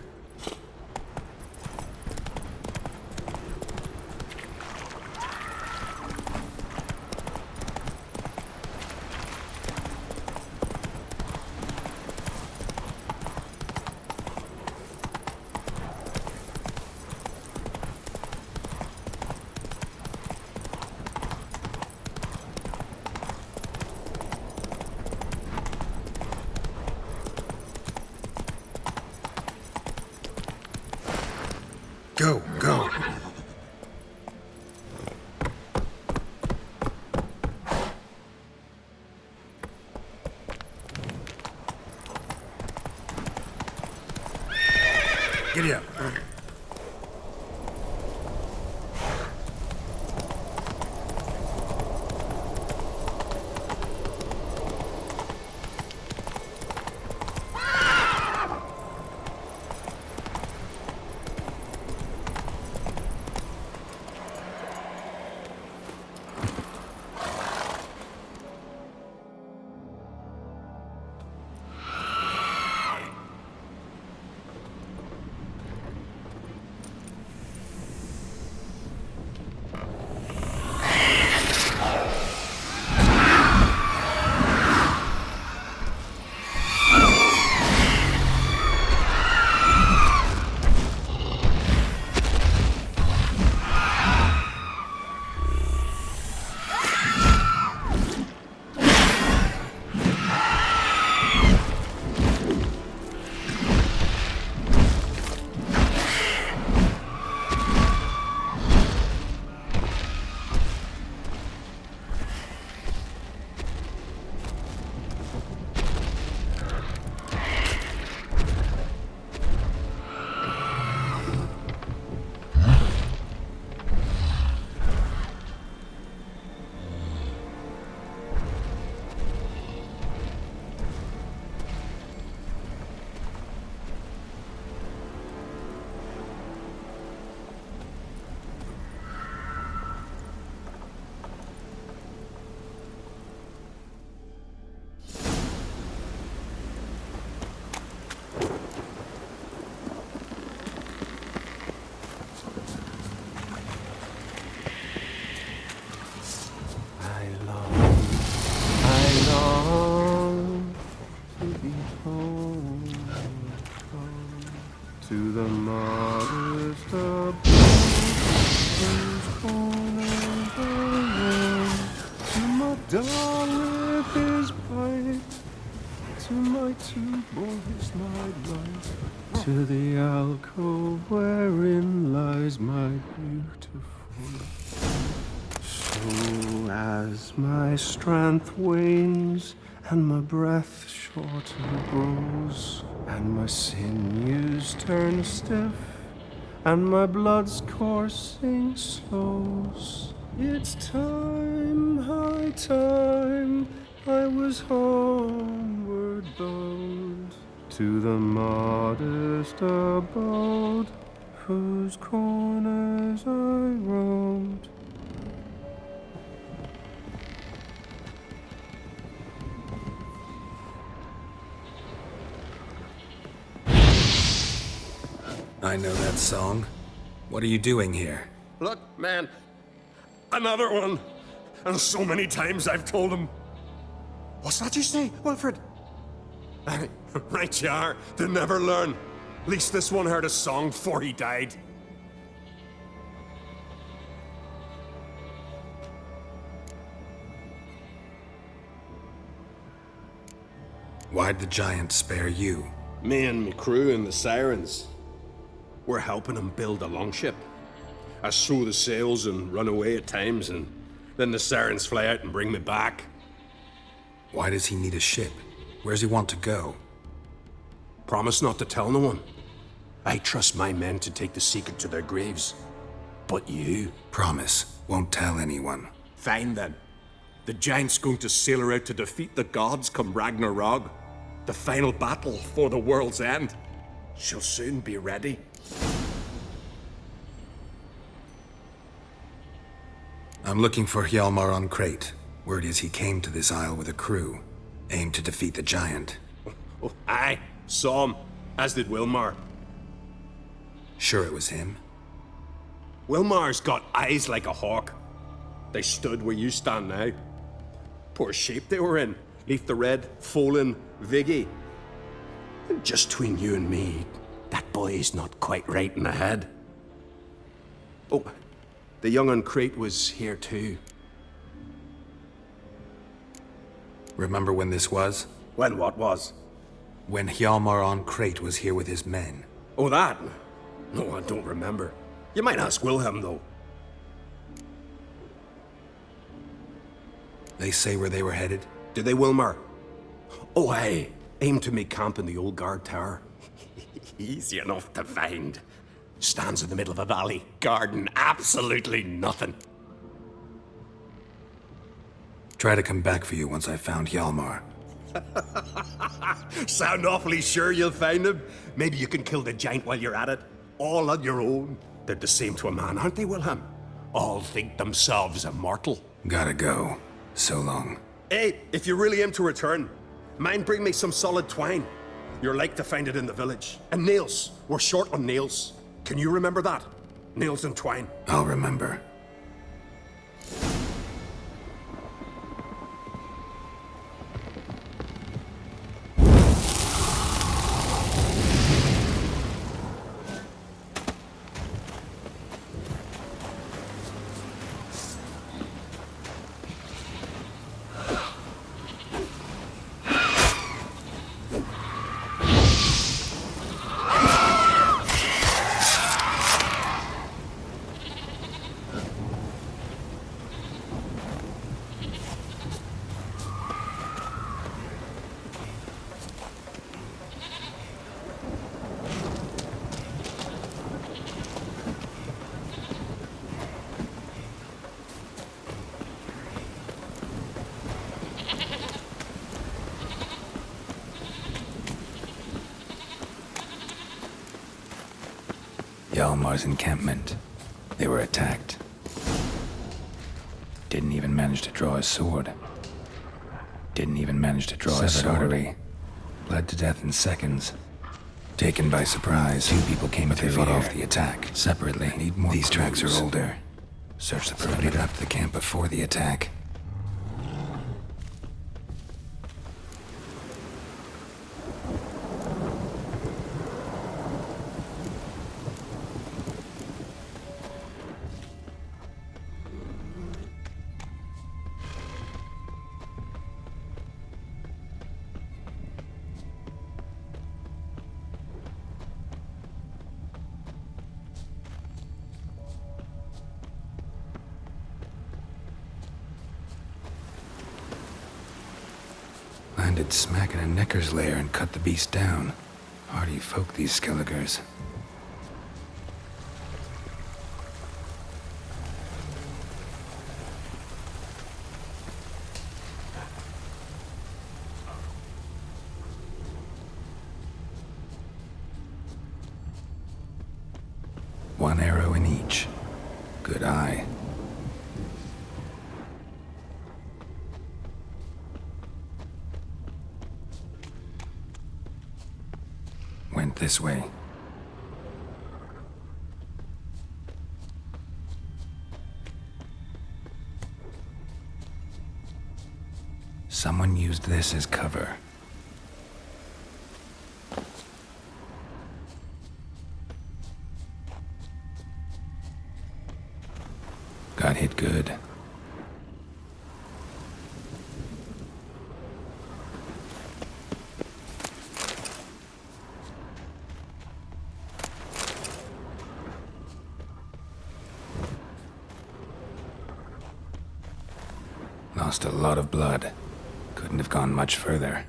Go, go. Giddy up. To the modest abode, whose corners I roam. To my dawn with his pipe, to my two boys nightlight, to the alcove wherein lies my beautiful. So as my strength wanes and my breath shorter grows, and my sinews turn stiff, and my blood's coursing slows, it's time, high time, I was homeward bound, to the modest abode, whose corners I roamed. I know that song. What are you doing here? Look, man. Another one. And so many times I've told him. What's that you say, Wilfred? Right you are. They never learn. At least this one heard a song before he died. Why'd the giant spare you? Me and my crew and the Sirens. We're helping him build a longship. I sew the sails and run away at times, and then the Sirens fly out and bring me back. Why does he need a ship? Where's he want to go? Promise not to tell no one. I trust my men to take the secret to their graves. But you? Promise. Won't tell anyone. Fine then. The giant's going to sail her out to defeat the gods come Ragnarok. The final battle for the world's end. She'll soon be ready. I'm looking for Hjalmar on Crate. Word is he came to this isle with a crew. Aimed to defeat the giant. Oh, aye. Saw him. As did Wilmar. Sure it was him? Wilmar's got eyes like a hawk. They stood where you stand now. Poor shape they were in. Leaf the Red, Folin, Viggy. And just between you and me, that boy's not quite right in the head. Oh, the young on Crete was here too. Remember when this was? When what was? When Hjalmar on Crete was here with his men. Oh, that? No, I don't remember. You might ask Wilhelm, though. They say where they were headed? Did they, Wilmar? Oh, aye. Aim to make camp in the old guard tower. Easy enough to find. Stands in the middle of a valley. Garden, absolutely nothing. Try to come back for you once I've found Hjalmar. Sound awfully sure you'll find him? Maybe you can kill the giant while you're at it. All on your own. They're the same to a man, aren't they, Wilhelm? All think themselves immortal. Gotta go. So long. Hey, if you really aim to return, mind bring me some solid twine. You're like to find it in the village. And nails. We're short on nails. Can you remember that? Nails and twine. I'll remember. Hjalmar's encampment. They were attacked. Didn't even manage to draw his sword. Didn't even manage to draw his sword. Artery. Bled to death in seconds. Taken by surprise, 2 people came through. They fought off the attack separately. Need more. These tracks are older. Search the perimeter. Somebody left the camp before the attack. Landed smack in a necker's lair and cut the beast down. Hardy folk, these Skelligers. One arrow in each. Good eye. Went this way. Someone used this as cover. Got hit good. Lost a lot of blood. Couldn't have gone much further.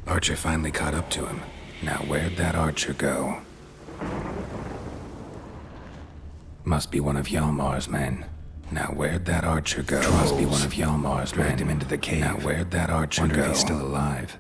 Archer finally caught up to him. Now where'd that archer go? Must be one of Hjalmar's men. Now where'd that archer go? Must be one of Hjalmar's men. Dragged him into the cave. Now where'd that archer go? If he's still alive.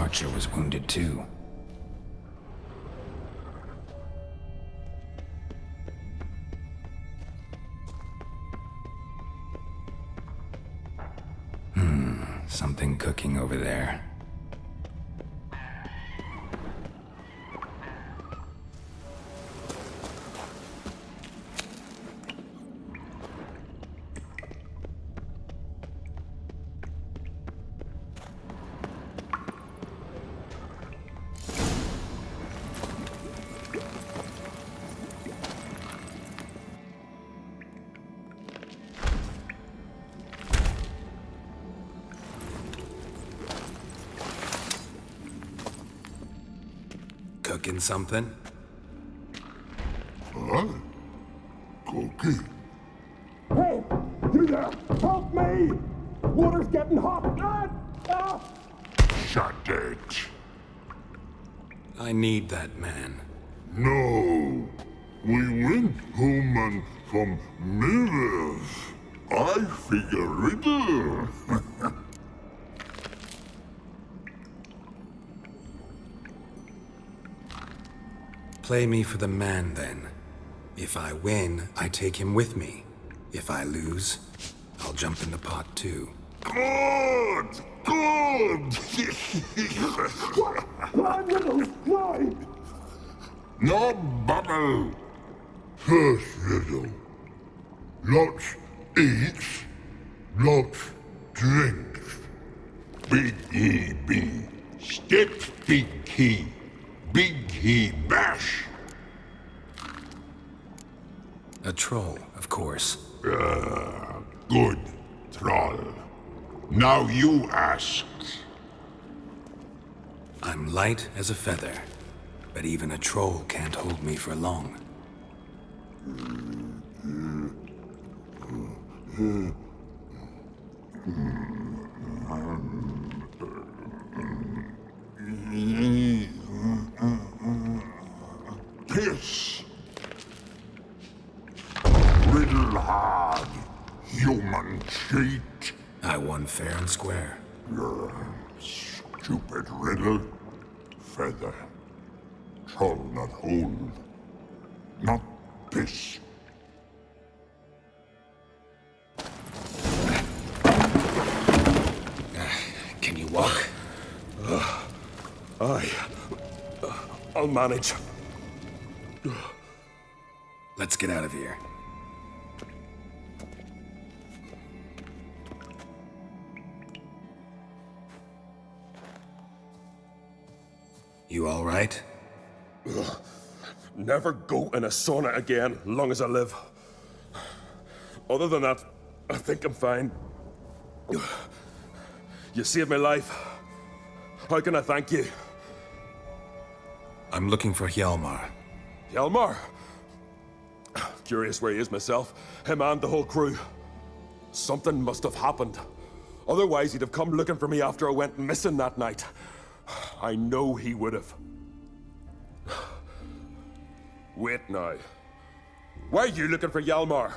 archer was wounded too. Something cooking over there. Cooking something? Huh? Cooking? Hey! You there! Help me! Water's getting hot! Shut it. I need that man. No. We went home and from mirrors. I figure riddle. Play me for the man, then. If I win, I take him with me. If I lose, I'll jump in the pot too. Good! Good! Climb, Riddle! Climb! No bubble! First riddle. Lots eats, lots drinks. Big E B. Steps big key. Big he bash. A troll, of course. Good, troll. Now you ask. I'm light as a feather, but even a troll can't hold me for long. Piss. Riddle hard. Human cheat. I won fair and square. Stupid riddle. Feather. Troll not hold. Not piss. Can you walk? I'll manage. Let's get out of here. You all right? Never go in a sauna again, long as I live. Other than that, I think I'm fine. You saved my life. How can I thank you? I'm looking for Hjalmar. Hjalmar? Curious where he is myself. Him and the whole crew. Something must have happened. Otherwise, he'd have come looking for me after I went missing that night. I know he would have. Wait now. Why are you looking for Hjalmar?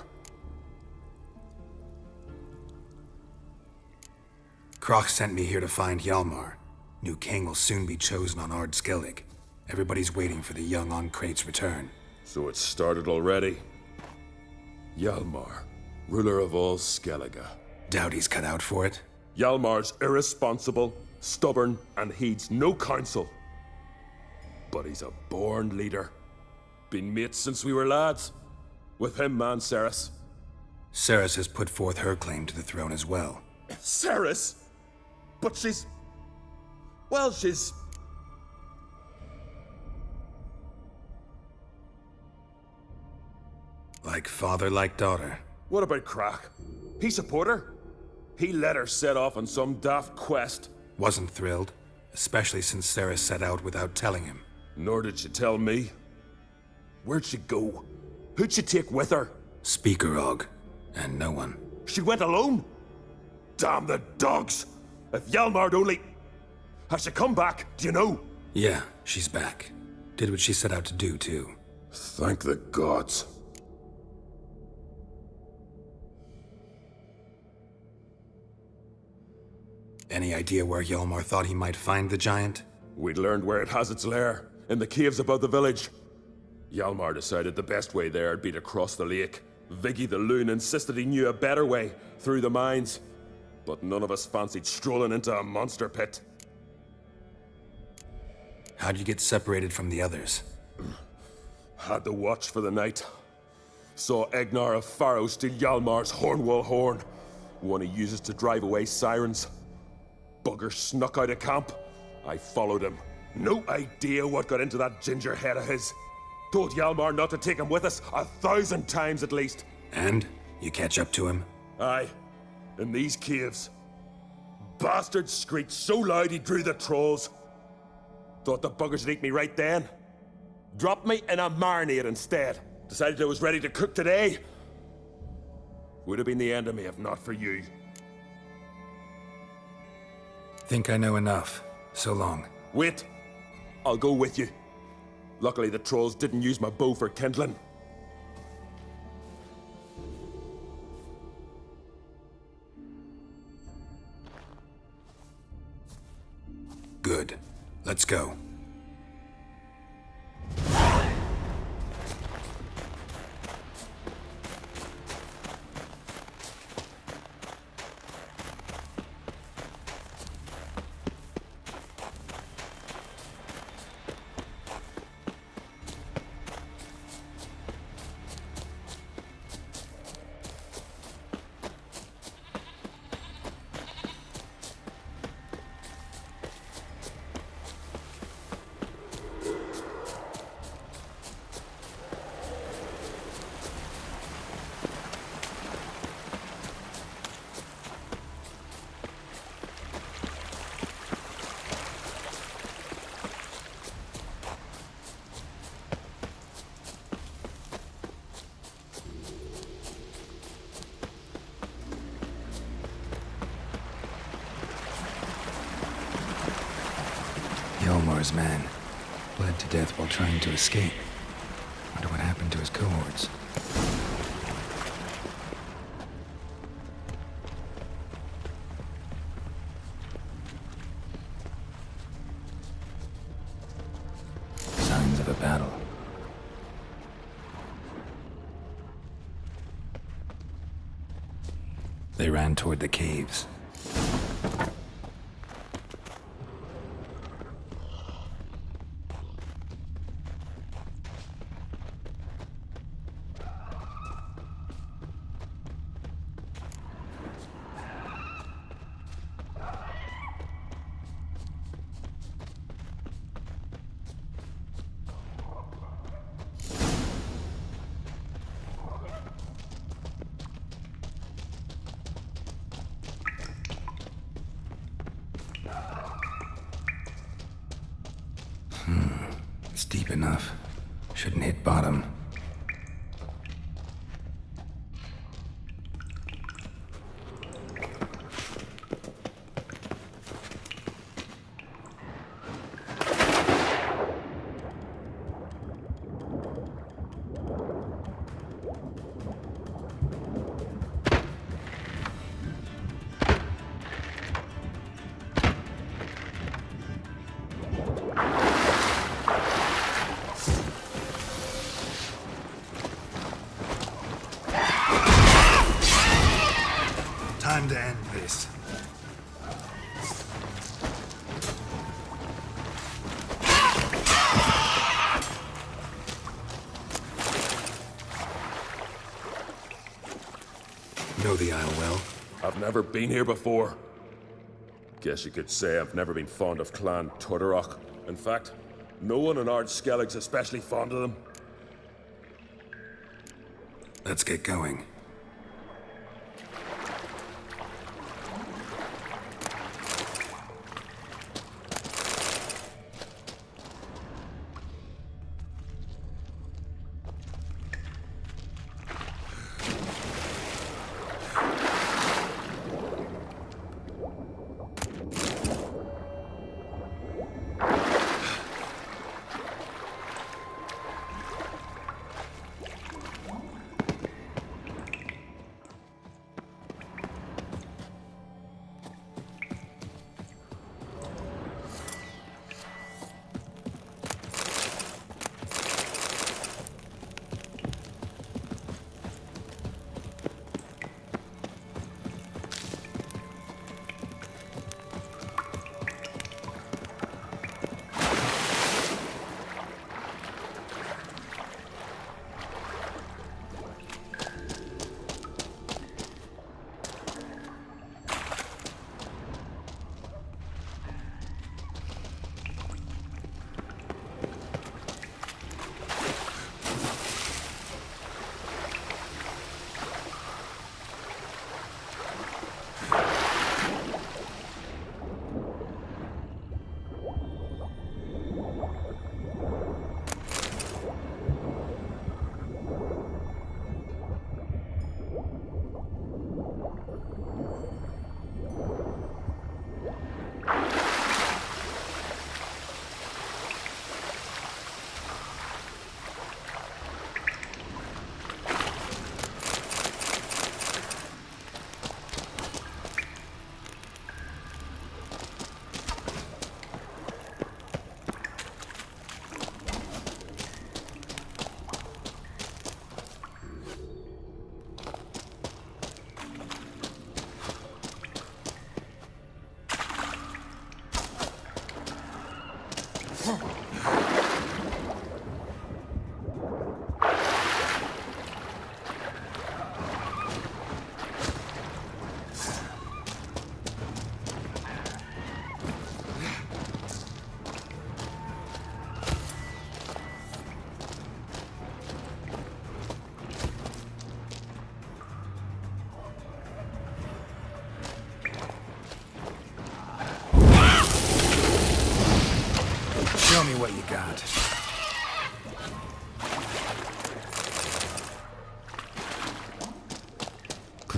Kroch sent me here to find Hjalmar. New king will soon be chosen on Ard Skellig. Everybody's waiting for the young Ancrate's return. So it's started already. Hjalmar, ruler of all Skellige. Doubt he's cut out for it. Hjalmar's irresponsible, stubborn, and heeds no counsel. But he's a born leader. Been mates since we were lads. With him and Ceres. Ceres has put forth her claim to the throne as well. Ceres? But she's... Well, she's... Like father, like daughter. What about Crack? He support her? He let her set off on some daft quest. Wasn't thrilled, especially since Ceres set out without telling him. Nor did she tell me. Where'd she go? Who'd she take with her? Speakerog, and no one. She went alone? Damn the dogs! If Hjalmar'd only... Has she come back? Do you know? Yeah, she's back. Did what she set out to do, too. Thank the gods. Any idea where Hjalmar thought he might find the giant? We'd learned where it has its lair, in the caves above the village. Hjalmar decided the best way there would be to cross the lake. Viggy the loon insisted he knew a better way, through the mines. But none of us fancied strolling into a monster pit. How'd you get separated from the others? Had the watch for the night. Saw Egnar of Pharaoh steal Hjalmar's Hornwall horn, one he uses to drive away sirens. Bugger snuck out of camp. I followed him. No idea what got into that ginger head of his. Told Hjalmar not to take him with us 1,000 times at least. And? You catch up to him? Aye. In these caves. Bastard screeched so loud he drew the trolls. Thought the buggers would eat me right then. Dropped me in a marinade instead. Decided I was ready to cook today. Would have been the end of me if not for you. Think I know enough. So long. Wait. I'll go with you. Luckily the trolls didn't use my bow for kindling. Good. Let's go. Hjalmar's man. Bled to death while trying to escape. Wonder what happened to his cohorts. Signs of a battle. They ran toward the caves. It's deep enough. Shouldn't hit bottom. Time to end this. Know the Isle well? I've never been here before. Guess you could say I've never been fond of Clan Tordarroch. In fact, no one in Ard Skellig's especially fond of them. Let's get going.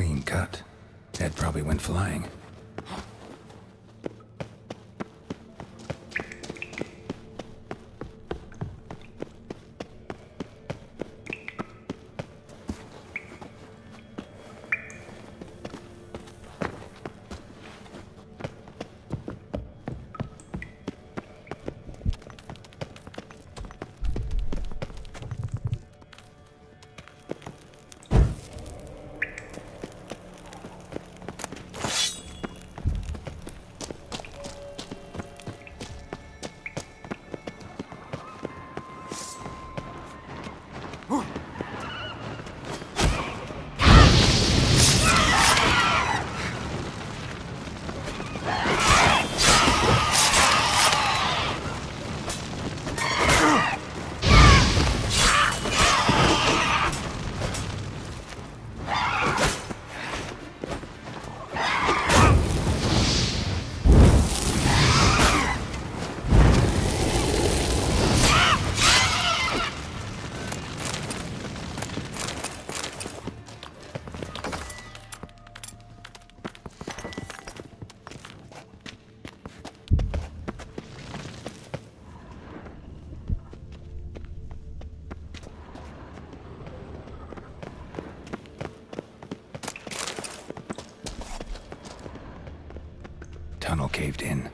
Clean cut. Ed probably went flying. Tunnel caved in.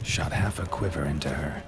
Shot half a quiver into her.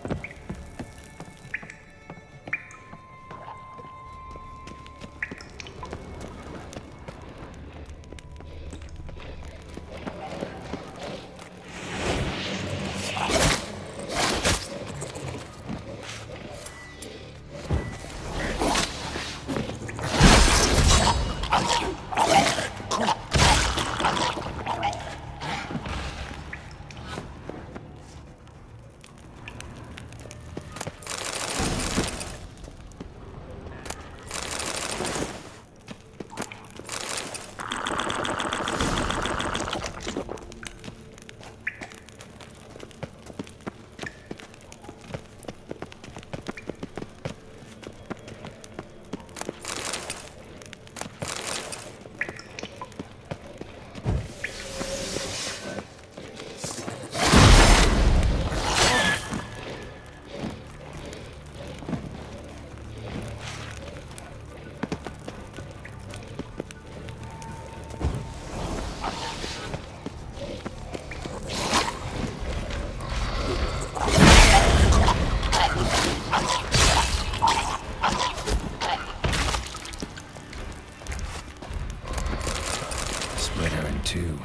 him too.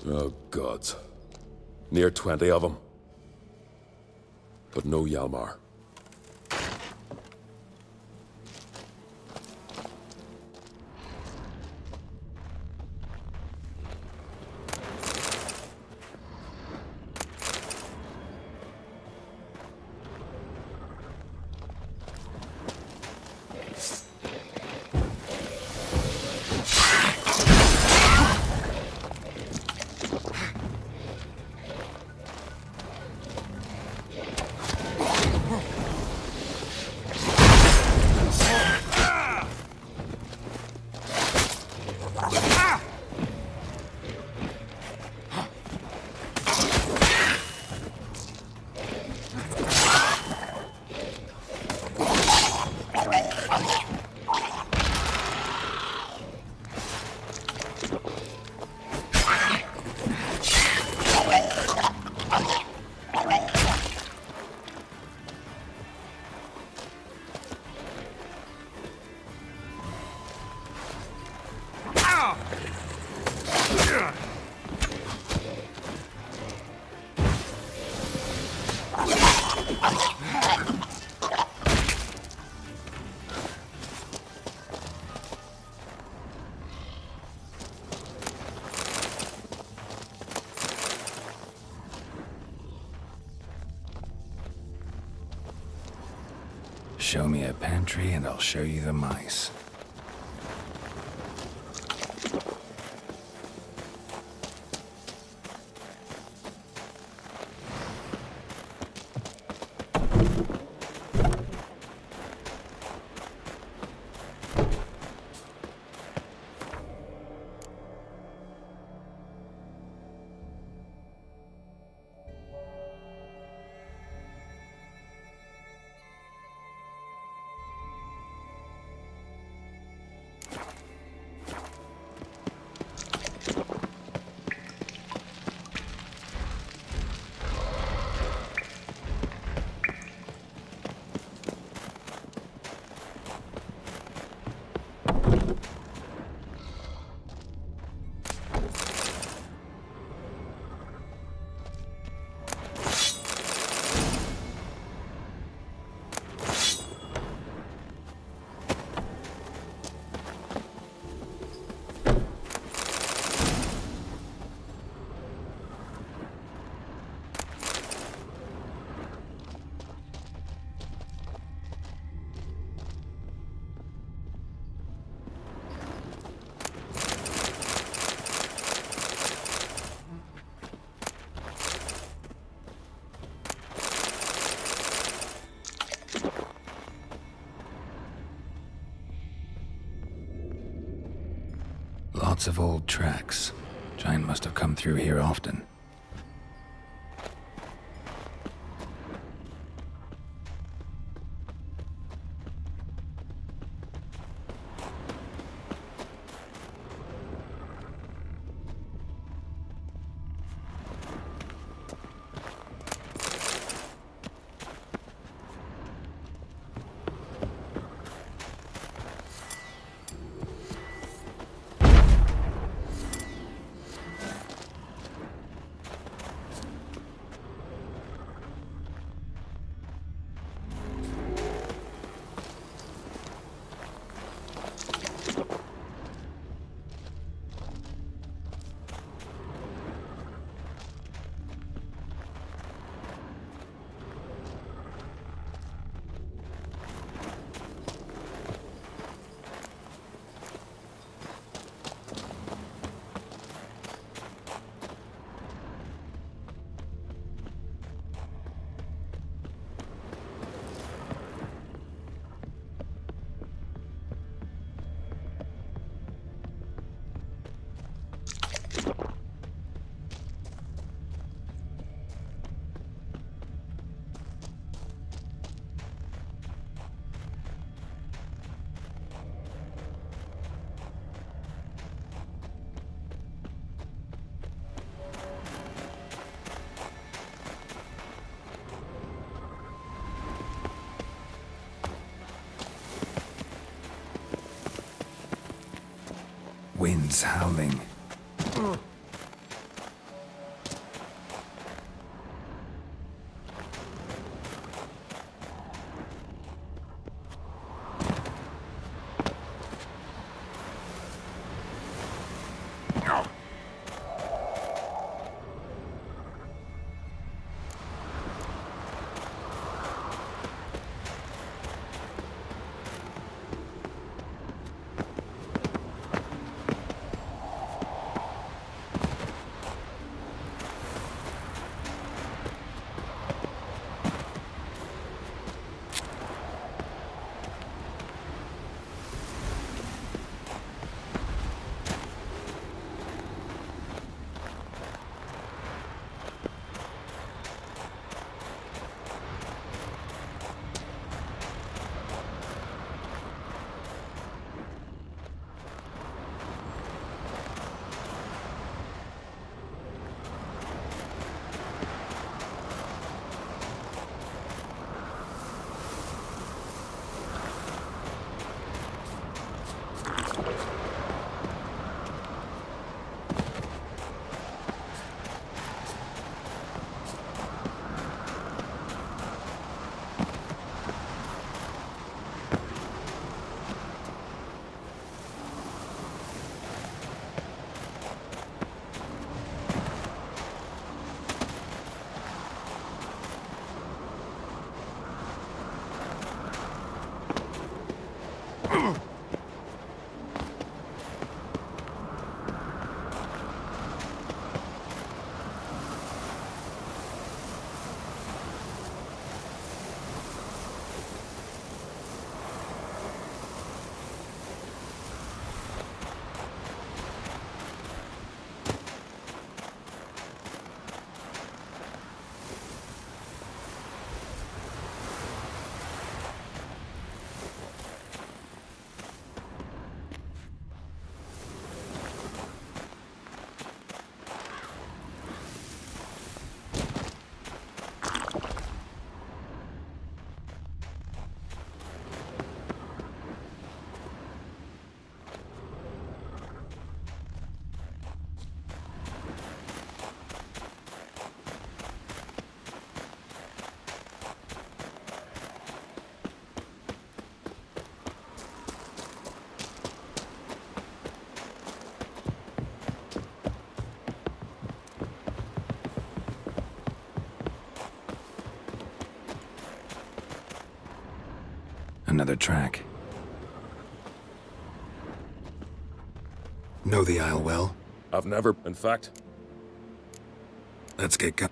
Oh, gods. Near 20 of them. But no Hjalmar. Show me a pantry and I'll show you the mice. Lots of old tracks. Giant must have come through here often. Winds howling. Another track. Know the Isle well? I've never, in fact. Let's get going.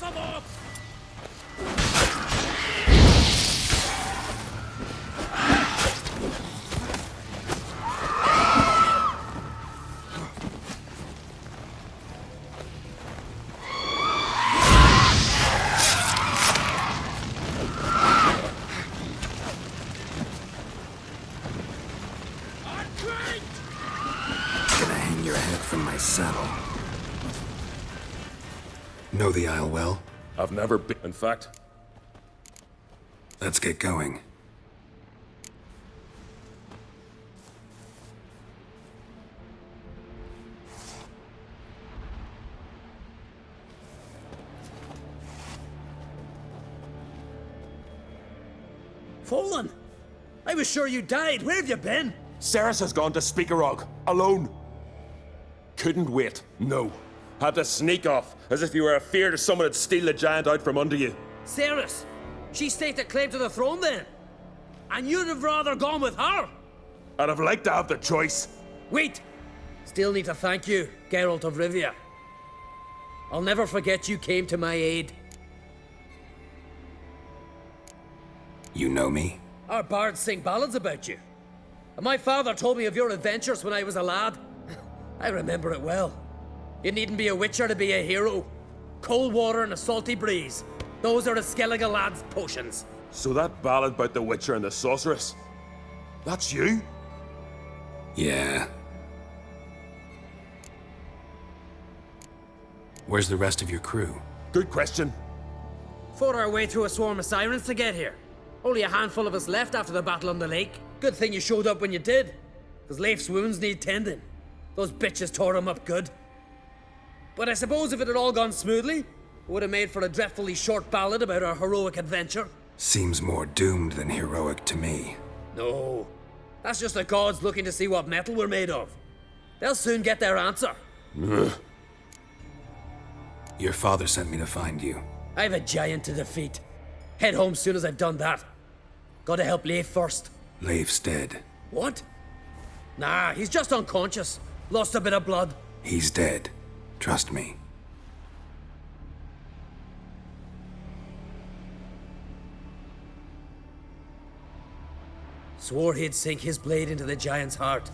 some off! Gonna hang your head from my saddle. Know the Isle well? I've never been. In fact, let's get going. Fallen! I was sure you died. Where have you been? Ceres has gone to Speakerog, alone. Couldn't wait, no. Had to sneak off, as if you were afeard someone would steal the giant out from under you. Ceres! She staked a claim to the throne then? And you'd have rather gone with her? I'd have liked to have the choice. Wait! Still need to thank you, Geralt of Rivia. I'll never forget you came to my aid. You know me? Our bards sing ballads about you. And my father told me of your adventures when I was a lad. I remember it well. You needn't be a witcher to be a hero. Cold water and a salty breeze. Those are the Skellige lad's potions. So that ballad about the Witcher and the Sorceress, that's you? Yeah. Where's the rest of your crew? Good question. Fought our way through a swarm of sirens to get here. Only a handful of us left after the battle on the lake. Good thing you showed up when you did. Because Leif's wounds need tending. Those bitches tore him up good. But I suppose if it had all gone smoothly, it would have made for a dreadfully short ballad about our heroic adventure. Seems more doomed than heroic to me. No. That's just the gods looking to see what metal we're made of. They'll soon get their answer. Your father sent me to find you. I have a giant to defeat. Head home soon as I've done that. Gotta help Leif first. Leif's dead. What? Nah, he's just unconscious. Lost a bit of blood. He's dead. Trust me. Swore he'd sink his blade into the giant's heart.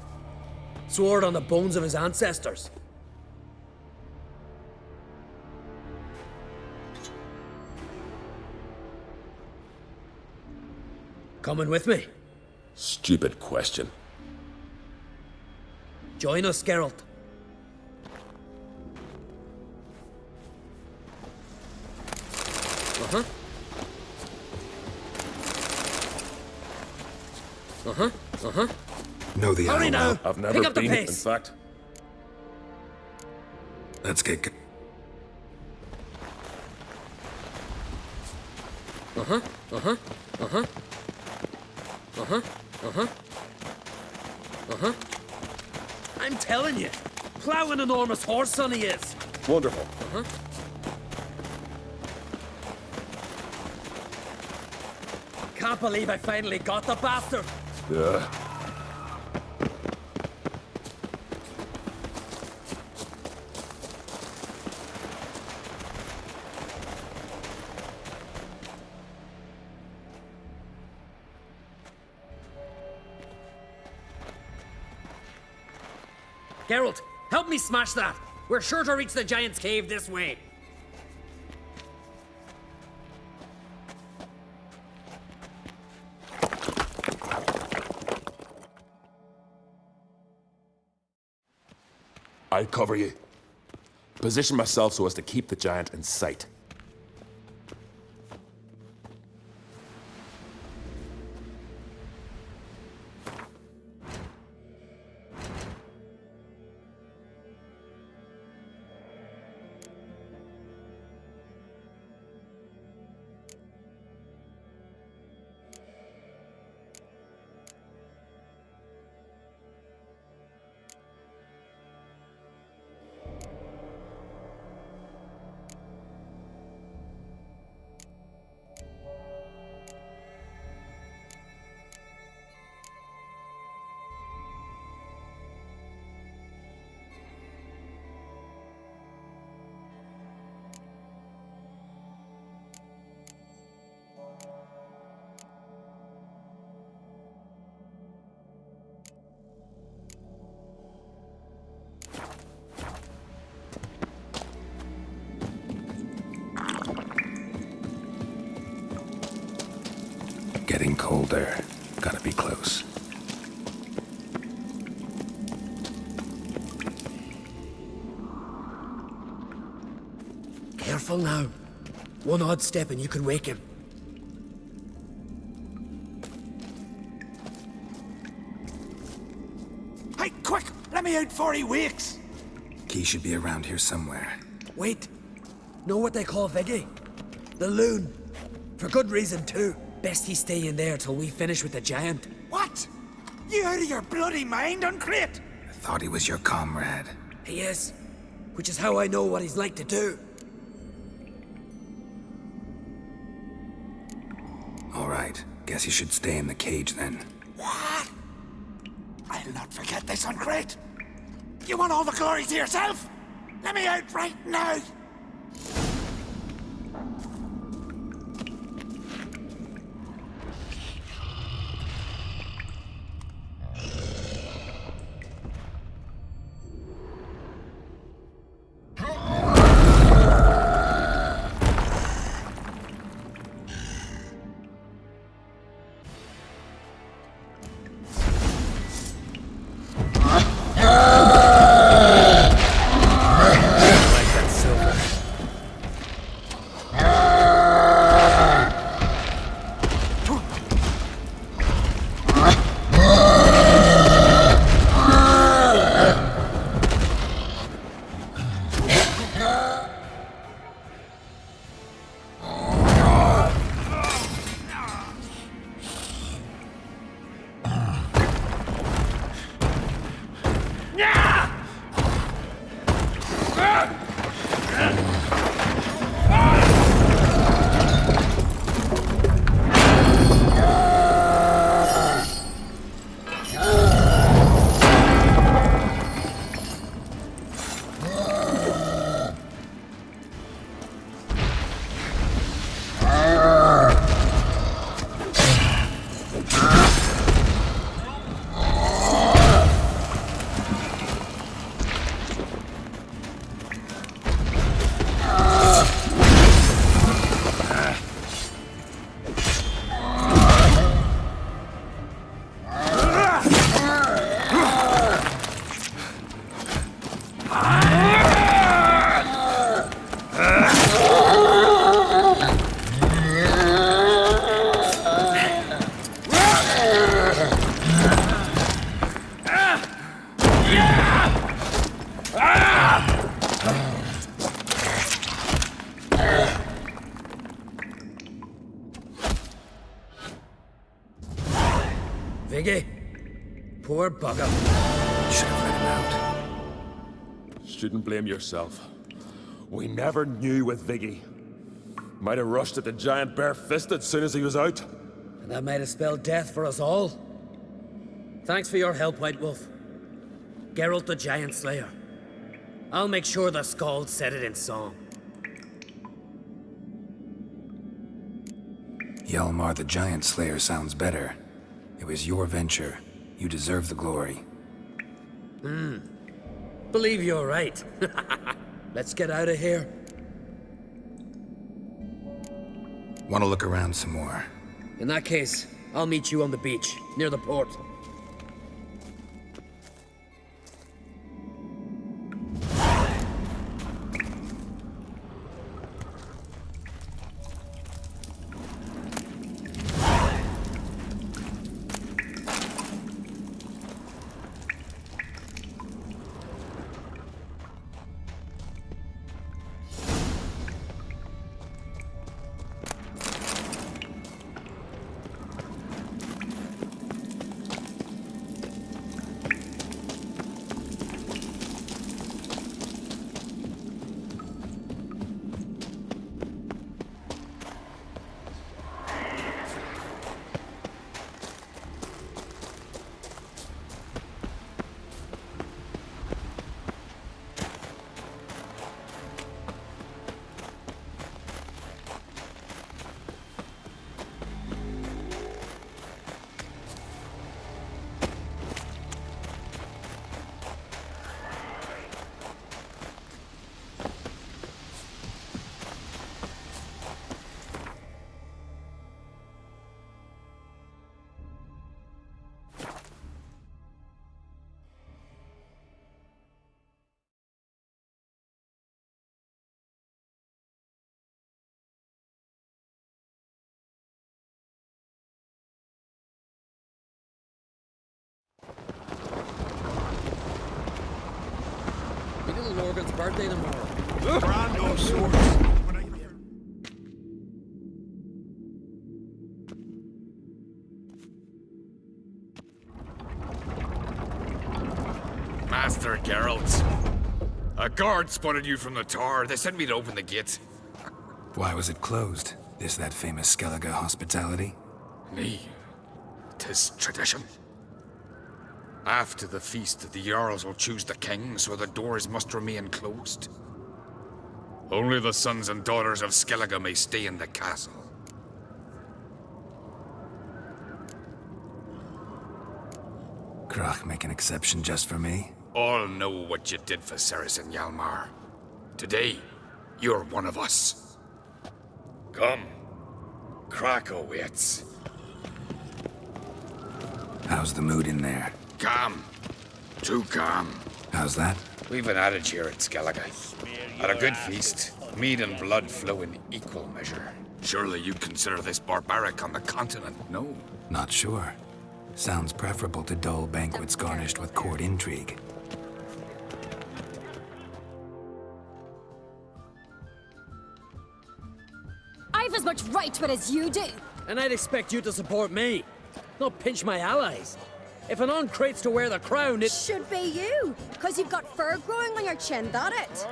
Swore it on the bones of his ancestors. Coming with me? Stupid question. Join us, Geralt. Uh-huh. Uh-huh. Uh-huh. Know the Hurry Isle now. well? I've never Pick up the been, in pace. fact. Let's get go. Uh-huh. Uh-huh. Uh-huh. Uh-huh. Uh-huh. Uh-huh. I'm telling you, plow an enormous horse son he is. Wonderful. Uh-huh. Can't believe I finally got the bastard. Yeah. Geralt, help me smash that. We're sure to reach the giant's cave this way. I'll cover you. Position myself so as to keep the giant in sight. Getting colder. Gotta be close. Careful now. One odd step and you could wake him. Hey, quick! Let me out before he wakes! Key should be around here somewhere. Wait. Know what they call Viggy? The loon. For good reason, too. Best he stay in there till we finish with the giant. What? You out of your bloody mind, Uncrate? I thought he was your comrade. He is. Which is how I know what he's like to do. All right. Guess you should stay in the cage then. What? I'll not forget this, Uncrate. You want all the glory to yourself? Let me out right now! Viggy. Poor bugger. Should have let him out. Shouldn't blame yourself. We never knew with Viggy. Might have rushed at the giant bare-fisted soon as he was out. And that might have spelled death for us all. Thanks for your help, White Wolf. Geralt the Giant Slayer. I'll make sure the Skald said it in song. Hjalmar the Giant Slayer sounds better. It was your venture. You deserve the glory. Believe you're right. Let's get out of here. Want to look around some more? In that case, I'll meet you on the beach, near the port. Morgan's birthday tomorrow. Brando swords. Master Geralt. A guard spotted you from the tower. They sent me to open the gate. Why was it closed? Is that famous Skellige hospitality? Me. 'Tis tradition. After the feast, the Jarls will choose the king, so the doors must remain closed. Only the sons and daughters of Skellige may stay in the castle. Krach make an exception just for me? All know what you did for Saracen Hjalmar. Today, you're one of us. Come. Krakow waits. How's the mood in there? Calm. Too calm. How's that? We've an adage here at Skellige. At a good feast, mead and blood flow in equal measure. Surely you'd consider this barbaric on the continent, no? Not sure. Sounds preferable to dull banquets garnished with court intrigue. I've as much right to it as you do. And I'd expect you to support me, not pinch my allies. If an on-crate's to wear the crown, it should be you, because you've got fur growing on your chin, that it?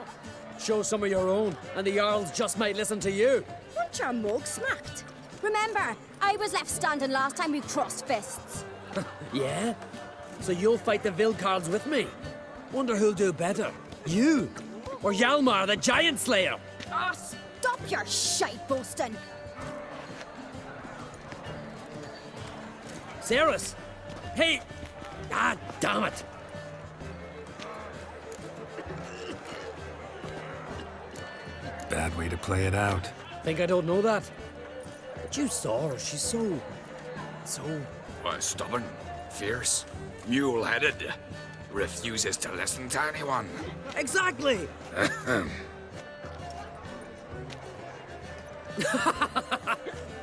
Show some of your own, and the Jarls just might listen to you. Want your mug smacked? Remember, I was left standing last time we crossed fists. Yeah? So you'll fight the Vilcarls with me? Wonder who'll do better, you or Hjalmar the Giant Slayer? Oh, stop your shite boasting. Cerys! Hey! Ah, damn it! Bad way to play it out. Think I don't know that? But you saw her, she's so... What, stubborn? Fierce? Mule-headed? Refuses to listen to anyone? Exactly!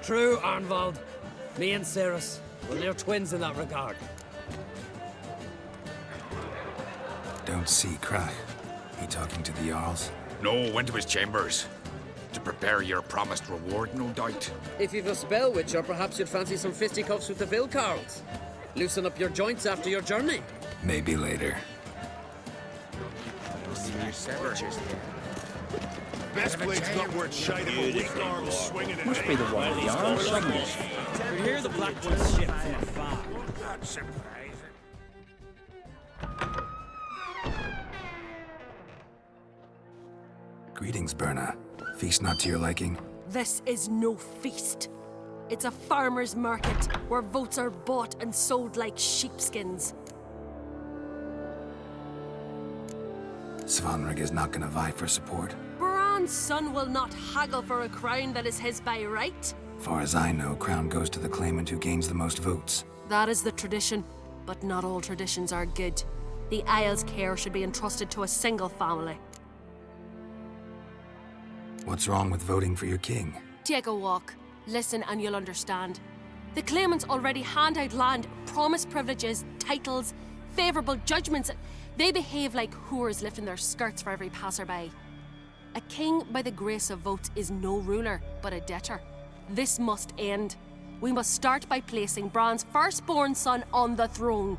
True, Arnvald. Me and Cerys, well, they're twins in that regard. Don't see Krach. He talking to the Jarls? No, went to his chambers. To prepare your promised reward, no doubt. If you've a spell witcher, perhaps you'd fancy some fisticuffs with the Vilcarls. Loosen up your joints after your journey. Maybe later. Best blade's not worth shite of a weak arm swinging at Must be the one with the arm swinging. We hear the Blackwood's ship from afar. That's surprising. Greetings, Berna. Feast not to your liking? This is no feast. It's a farmer's market where votes are bought and sold like sheepskins. Svanrig is not gonna vie for support. Bran's son will not haggle for a crown that is his by right. Far as I know, crown goes to the claimant who gains the most votes. That is the tradition, but not all traditions are good. The Isle's care should be entrusted to a single family. What's wrong with voting for your king? Take a walk. Listen and you'll understand. The claimants already hand out land, promise privileges, titles, favourable judgments. They behave like whores lifting their skirts for every passerby. A king by the grace of votes is no ruler, but a debtor. This must end. We must start by placing Bran's firstborn son on the throne.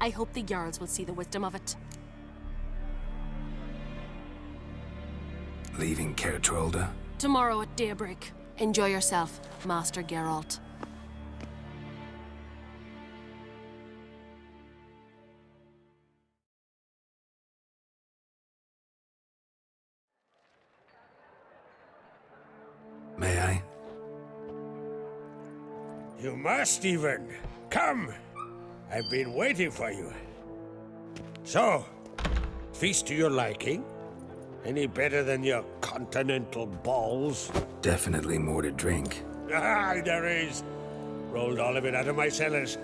I hope the Jarls will see the wisdom of it. Leaving Kertrolda? Tomorrow at daybreak. Enjoy yourself, Master Geralt. May I? You must, even. Come! I've been waiting for you. So, feast to your liking? Any better than your continental balls? Definitely more to drink. Ah, there is. Rolled all of it out of my cellars.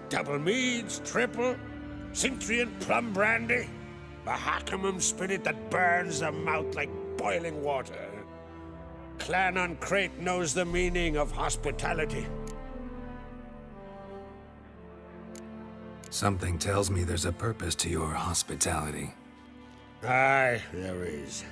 Double meads, triple, Cintrian plum brandy, a Hackamum spirit that burns the mouth like boiling water. Clan on Crate knows the meaning of hospitality. Something tells me there's a purpose to your hospitality. Aye, there is.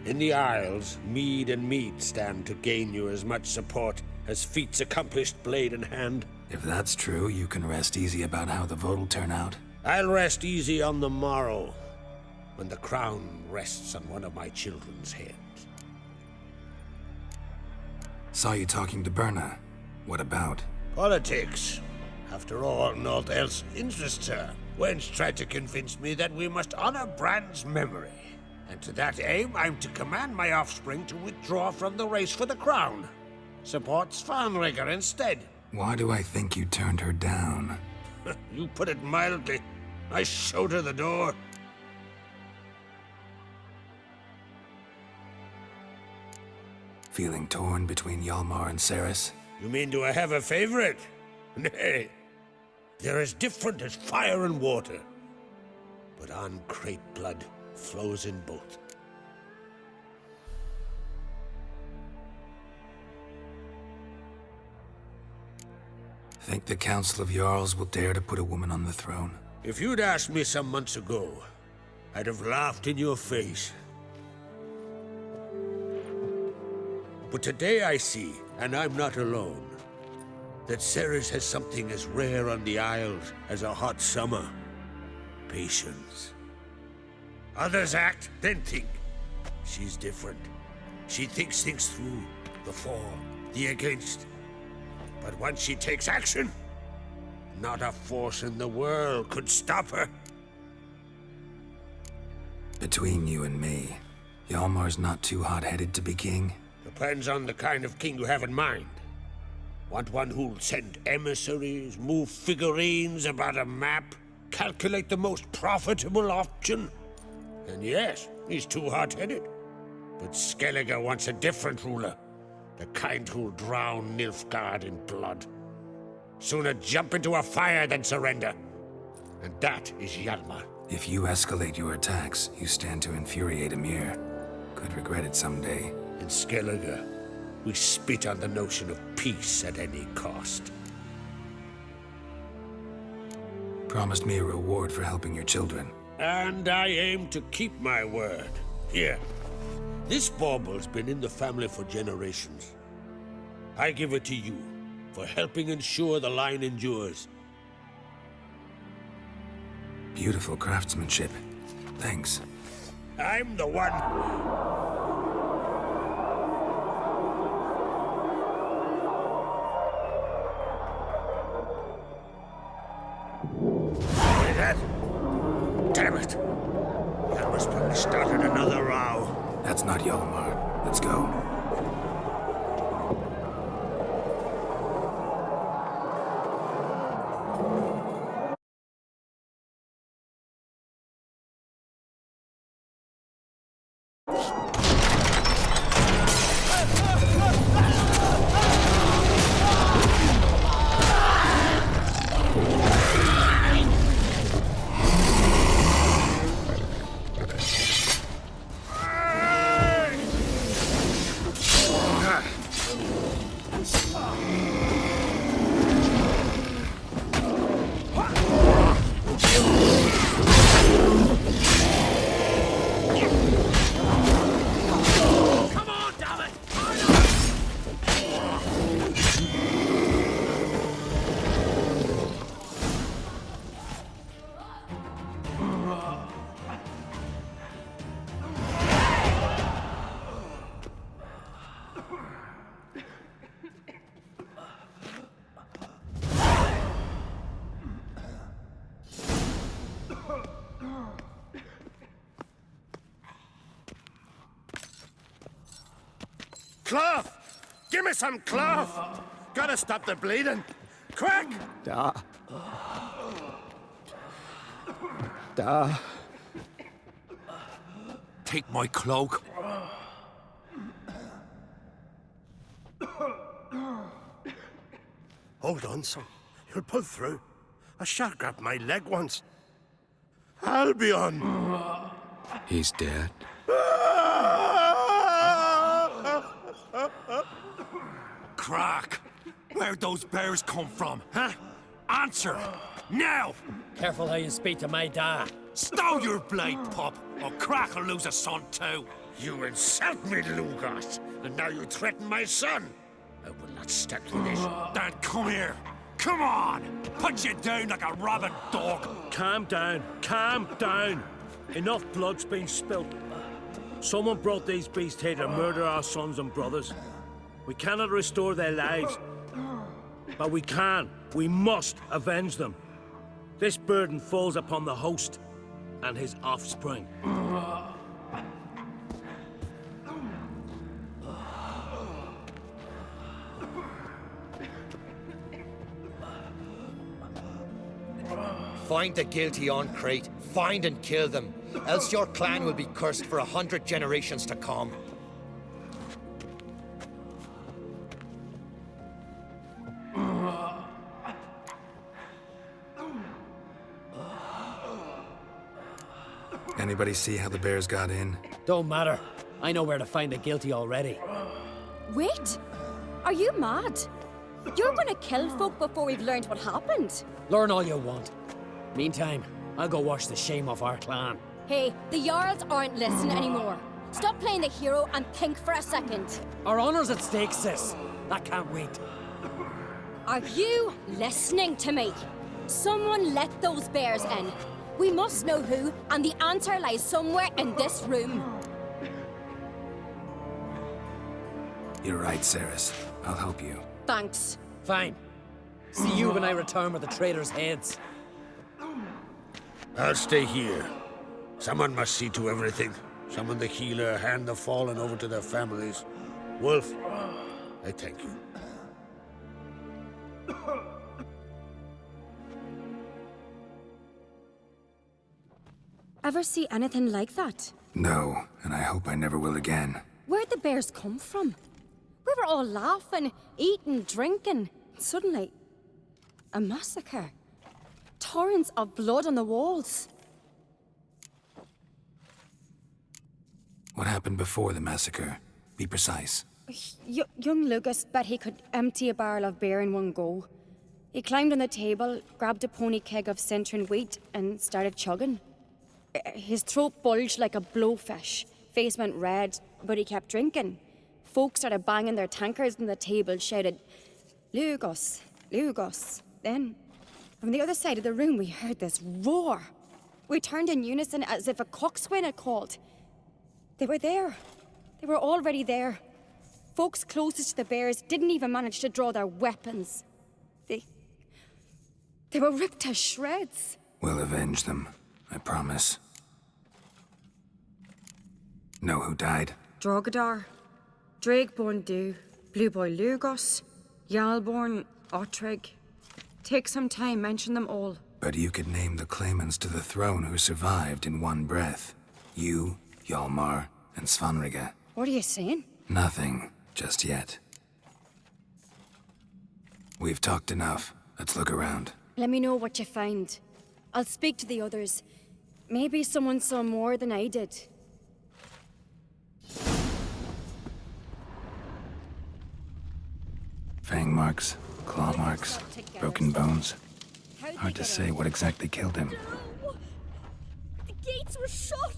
In the Isles, mead and meat stand to gain you as much support as feats accomplished blade in hand. If that's true, you can rest easy about how the vote'll turn out. I'll rest easy on the morrow, when the crown rests on one of my children's heads. Saw you talking to Berna. What about? Politics. After all, naught else interests her. Wench tried to convince me that we must honor Bran's memory. And to that aim, I'm to command my offspring to withdraw from the race for the crown. Support Svanrigger instead. Why do I think you turned her down? You put it mildly. I showed her the door. Feeling torn between Hjalmar and Ceres? You mean do I have a favorite? Nay. They're as different as fire and water. But Ancrate blood flows in both. Think the Council of Jarls will dare to put a woman on the throne? If you'd asked me some months ago, I'd have laughed in your face. But today I see, and I'm not alone, that Ceres has something as rare on the Isles as a hot summer. Patience. Others act, then think. She's different. She thinks things through, the for, the against. But once she takes action, not a force in the world could stop her. Between you and me, Hjalmar's not too hot-headed to be king? Depends on the kind of king you have in mind. Want one who'll send emissaries, move figurines about a map, calculate the most profitable option? And yes, he's too hot-headed. But Skellige wants a different ruler. The kind who'll drown Nilfgaard in blood. Sooner jump into a fire than surrender. And that is Hjalmar. If you escalate your attacks, you stand to infuriate Emir. Could regret it someday. In Skellige, we spit on the notion of peace at any cost. Promised me a reward for helping your children. And I aim to keep my word. Here. This bauble's been in the family for generations. I give it to you for helping ensure the line endures. Beautiful craftsmanship. Thanks. I'm the one. Hear that? Damn it! Hjalmar's probably started another row. That's not Hjalmar. Let's go. Cloth! Give me some cloth! Gotta stop the bleeding. Quick! Da. Da. Take my cloak. Hold on, son. You'll pull through. A shark grabbed my leg once. Albion! He's dead. Crack! Where'd those bears come from, huh? Answer! Now! Careful how you speak to my dad. Stow your blade, pup, or Crack will lose a son too. You insult me, Lugos, and now you threaten my son. I will not step through this. Dan, come here. Come on! Put you down like a rabid dog. Calm down. Calm down. Enough blood's been spilt. Someone brought these beasts here to murder our sons and brothers. We cannot restore their lives. But we can. We must avenge them. This burden falls upon the host and his offspring. Find the guilty on Crate. Find and kill them. Else your clan will be cursed for 100 generations to come. Anybody see how the bears got in? Don't matter. I know where to find the guilty already. Wait! Are you mad? You're gonna kill folk before we've learned what happened. Learn all you want. Meantime, I'll go wash the shame off our clan. Hey, the Jarls aren't listening anymore. Stop playing the hero and think for a second. Our honor's at stake, sis. That can't wait. Are you listening to me? Someone let those bears in. We must know who, and the answer lies somewhere in this room. You're right, Ceres. I'll help you. Thanks. Fine. See you when I return with the traitors' heads. I'll stay here. Someone must see to everything. Summon the healer, hand the fallen over to their families. Wolf, I thank you. Ever see anything like that? No, and I hope I never will again. Where'd the bears come from? We were all laughing, eating, drinking. Suddenly, a massacre. Torrents of blood on the walls. What happened before the massacre? Be precise. Young Lucas bet he could empty a barrel of beer in one go. He climbed on the table, grabbed a pony keg of centering wheat, and started chugging. His throat bulged like a blowfish. Face went red, but he kept drinking. Folks started banging their tankards on the table, shouted, "Lugos, Lugos." Then, from the other side of the room, we heard this roar. We turned in unison as if a coxswain had called. They were there. They were already there. Folks closest to the bears didn't even manage to draw their weapons. They were ripped to shreds. We'll avenge them, I promise. Know who died? Drogadar, Drakeborn Du, Blue Boy Lugos, Jarlborn, Ottrig. Take some time, mention them all. But you could name the claimants to the throne who survived in one breath. You, Hjalmar, and Svanrige. What are you saying? Nothing, just yet. We've talked enough. Let's look around. Let me know what you find. I'll speak to the others. Maybe someone saw more than I did. Fang marks, claw marks, broken bones. Hard to say what exactly killed him. No! The gates were shut!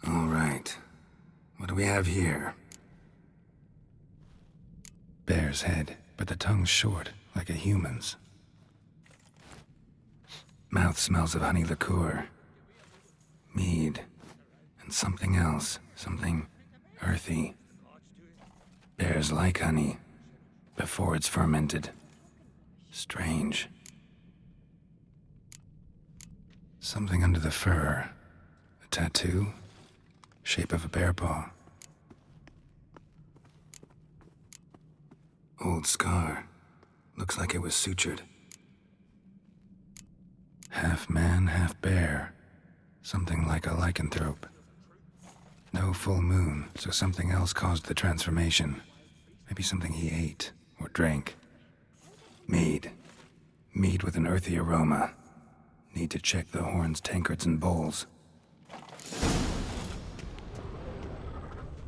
All right. What do we have here? Bear's head, but the tongue's short, like a human's. Mouth smells of honey liqueur. Mead. And something else. Something earthy. Bears like honey, before it's fermented. Strange. Something under the fur. A tattoo? Shape of a bear paw. Old scar. Looks like it was sutured. Half man, half bear. Something like a lycanthrope. No full moon, so something else caused the transformation. Maybe something he ate or drank. Mead. Mead with an earthy aroma. Need to check the horns, tankards, and bowls.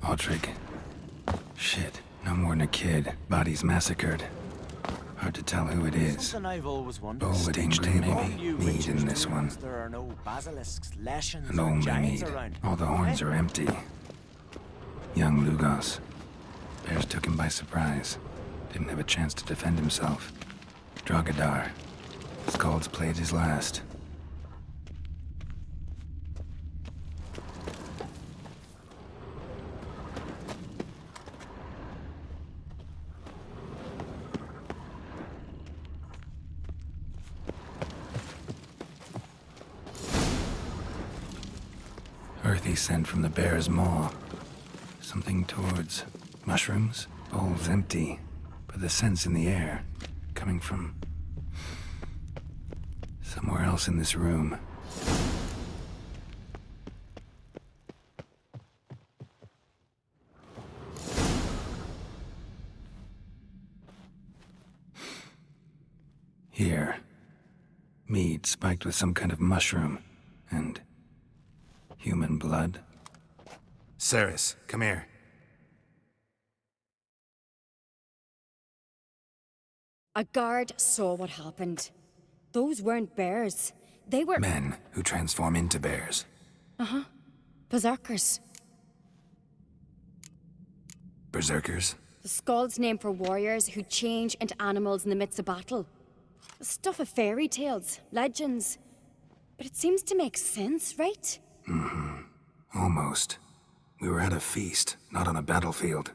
Ottrig. Shit, no more than a kid. Bodies massacred. Hard to tell who it is. Something I've always wondered. Oh, stage table. Mead in this one. There are no basilisks, leshens, And or only giants mead. around. All the horns are empty. Young Lugos. Bears took him by surprise. Didn't have a chance to defend himself. Drogadar. Skald's played his last. Earthy scent from the bear's maw. Something towards mushrooms. Bowl's empty, but the scent's in the air. Coming from somewhere else in this room. Here. Mead spiked with some kind of mushroom. And human blood. Ceres, come here. A guard saw what happened. Those weren't bears. They were... Men who transform into bears. Uh-huh. Berserkers. Berserkers? The Skald's name for warriors who change into animals in the midst of battle. The stuff of fairy tales, legends. But it seems to make sense, right? Mm-hmm. Almost. We were at a feast, not on a battlefield.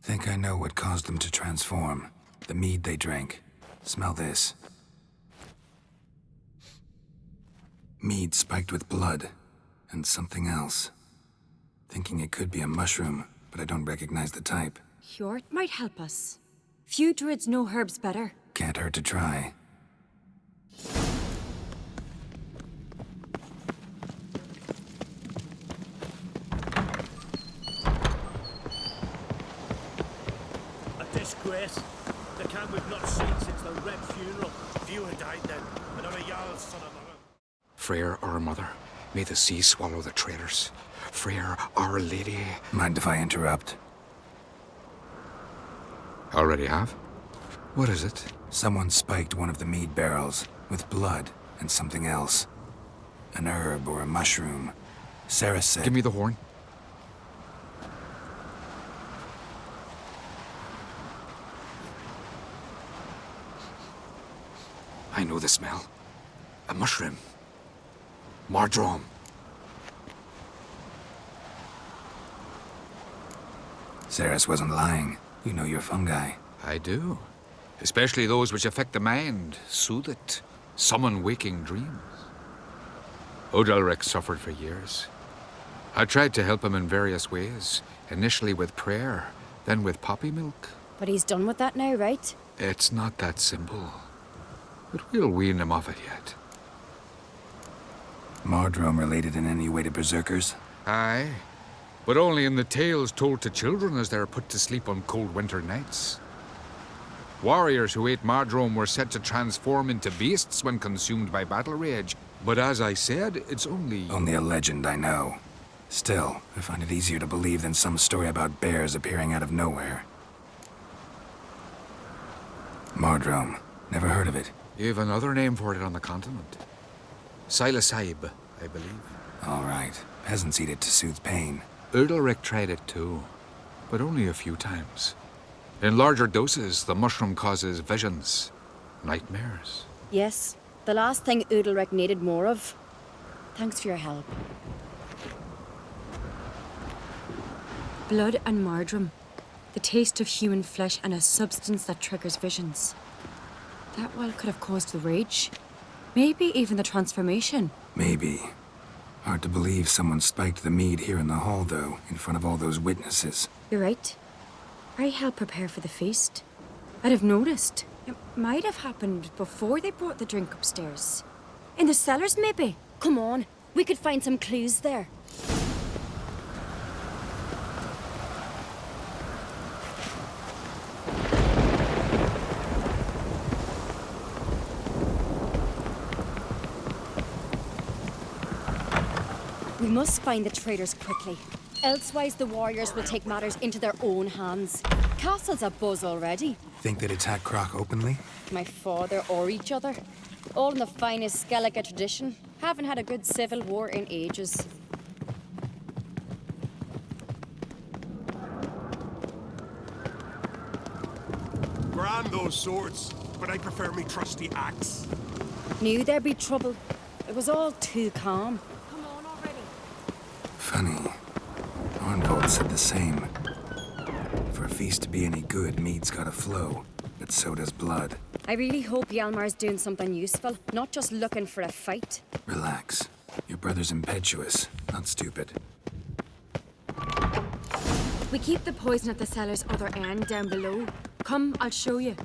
Think I know what caused them to transform. The mead they drank. Smell this. Mead spiked with blood. And something else. Thinking it could be a mushroom, but I don't recognize the type. Hjort might help us. Few druids know herbs better. Can't hurt to try. Disgrace. The camp we've not seen since the Red funeral. Few had died then, and on a Jarl's son of a... Freyr, our mother, may the sea swallow the traitors. Freyr, our lady. Mind if I interrupt? Already have? What is it? Someone spiked one of the mead barrels with blood and something else. An herb or a mushroom. Sarah said... Give me the horn. I know the smell. A mushroom. Mardrome. Ceres wasn't lying. You know your fungi. I do. Especially those which affect the mind, soothe it, summon waking dreams. Odalric suffered for years. I tried to help him in various ways, initially with prayer, then with poppy milk. But he's done with that now, right? It's not that simple. But we'll wean him off it yet. Mardrome related in any way to berserkers? Aye, but only in the tales told to children as they're put to sleep on cold winter nights. Warriors who ate Mardrome were said to transform into beasts when consumed by battle rage. But as I said, it's only... Only a legend, I know. Still, I find it easier to believe than some story about bears appearing out of nowhere. Mardrome. Never heard of it. You've another name for it on the continent. Silasaib, I believe. All right. Peasants eat it to soothe pain. Udalric tried it too, but only a few times. In larger doses, the mushroom causes visions, nightmares. Yes, the last thing Udalric needed more of. Thanks for your help. Blood and Mardrome. The taste of human flesh and a substance that triggers visions. That well could have caused the rage. Maybe even the transformation. Maybe. Hard to believe someone spiked the mead here in the hall, though, in front of all those witnesses. You're right. I helped prepare for the feast. I'd have noticed. It might have happened before they brought the drink upstairs. In the cellars, maybe. Come on, we could find some clues there. We must find the traitors quickly. Elsewise, the warriors will take matters into their own hands. Castle's a buzz already. Think they'd attack Croc openly? My father or each other. All in the finest Skellige tradition. Haven't had a good civil war in ages. Grand those swords, but I prefer me trusty axe. Knew there'd be trouble. It was all too calm. Funny. Arnvold said the same. For a feast to be any good, mead's gotta flow, but so does blood. I really hope Hjalmar's doing something useful, not just looking for a fight. Relax. Your brother's impetuous, not stupid. We keep the poison at the cellar's other end down below. Come, I'll show you.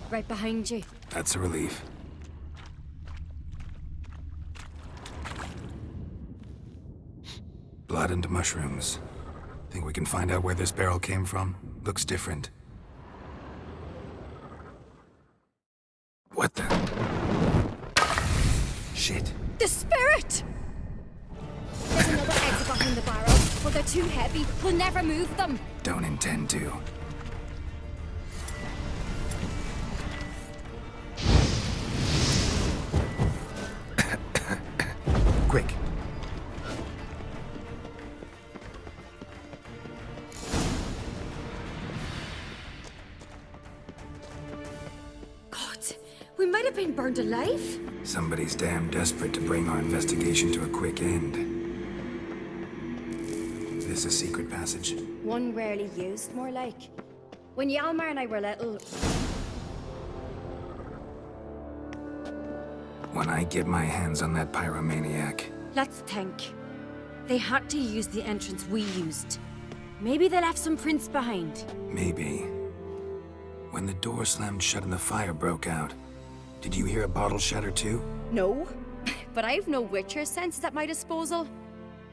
Right behind you. That's a relief. Blood and mushrooms. Think we can find out where this barrel came from? Looks different. What the? Shit. The spirit! There's another exit behind the barrel, but they're too heavy. We'll never move them. Don't intend to. Quick. God, we might have been burned alive. Somebody's damn desperate to bring our investigation to a quick end. This a secret passage? One rarely used, more like. When Hjalmar and I were little... When I get my hands on that pyromaniac. Let's think. They had to use the entrance we used. Maybe they left some prints behind. Maybe. When the door slammed shut and the fire broke out, did you hear a bottle shatter too? No, but I've no Witcher senses at my disposal.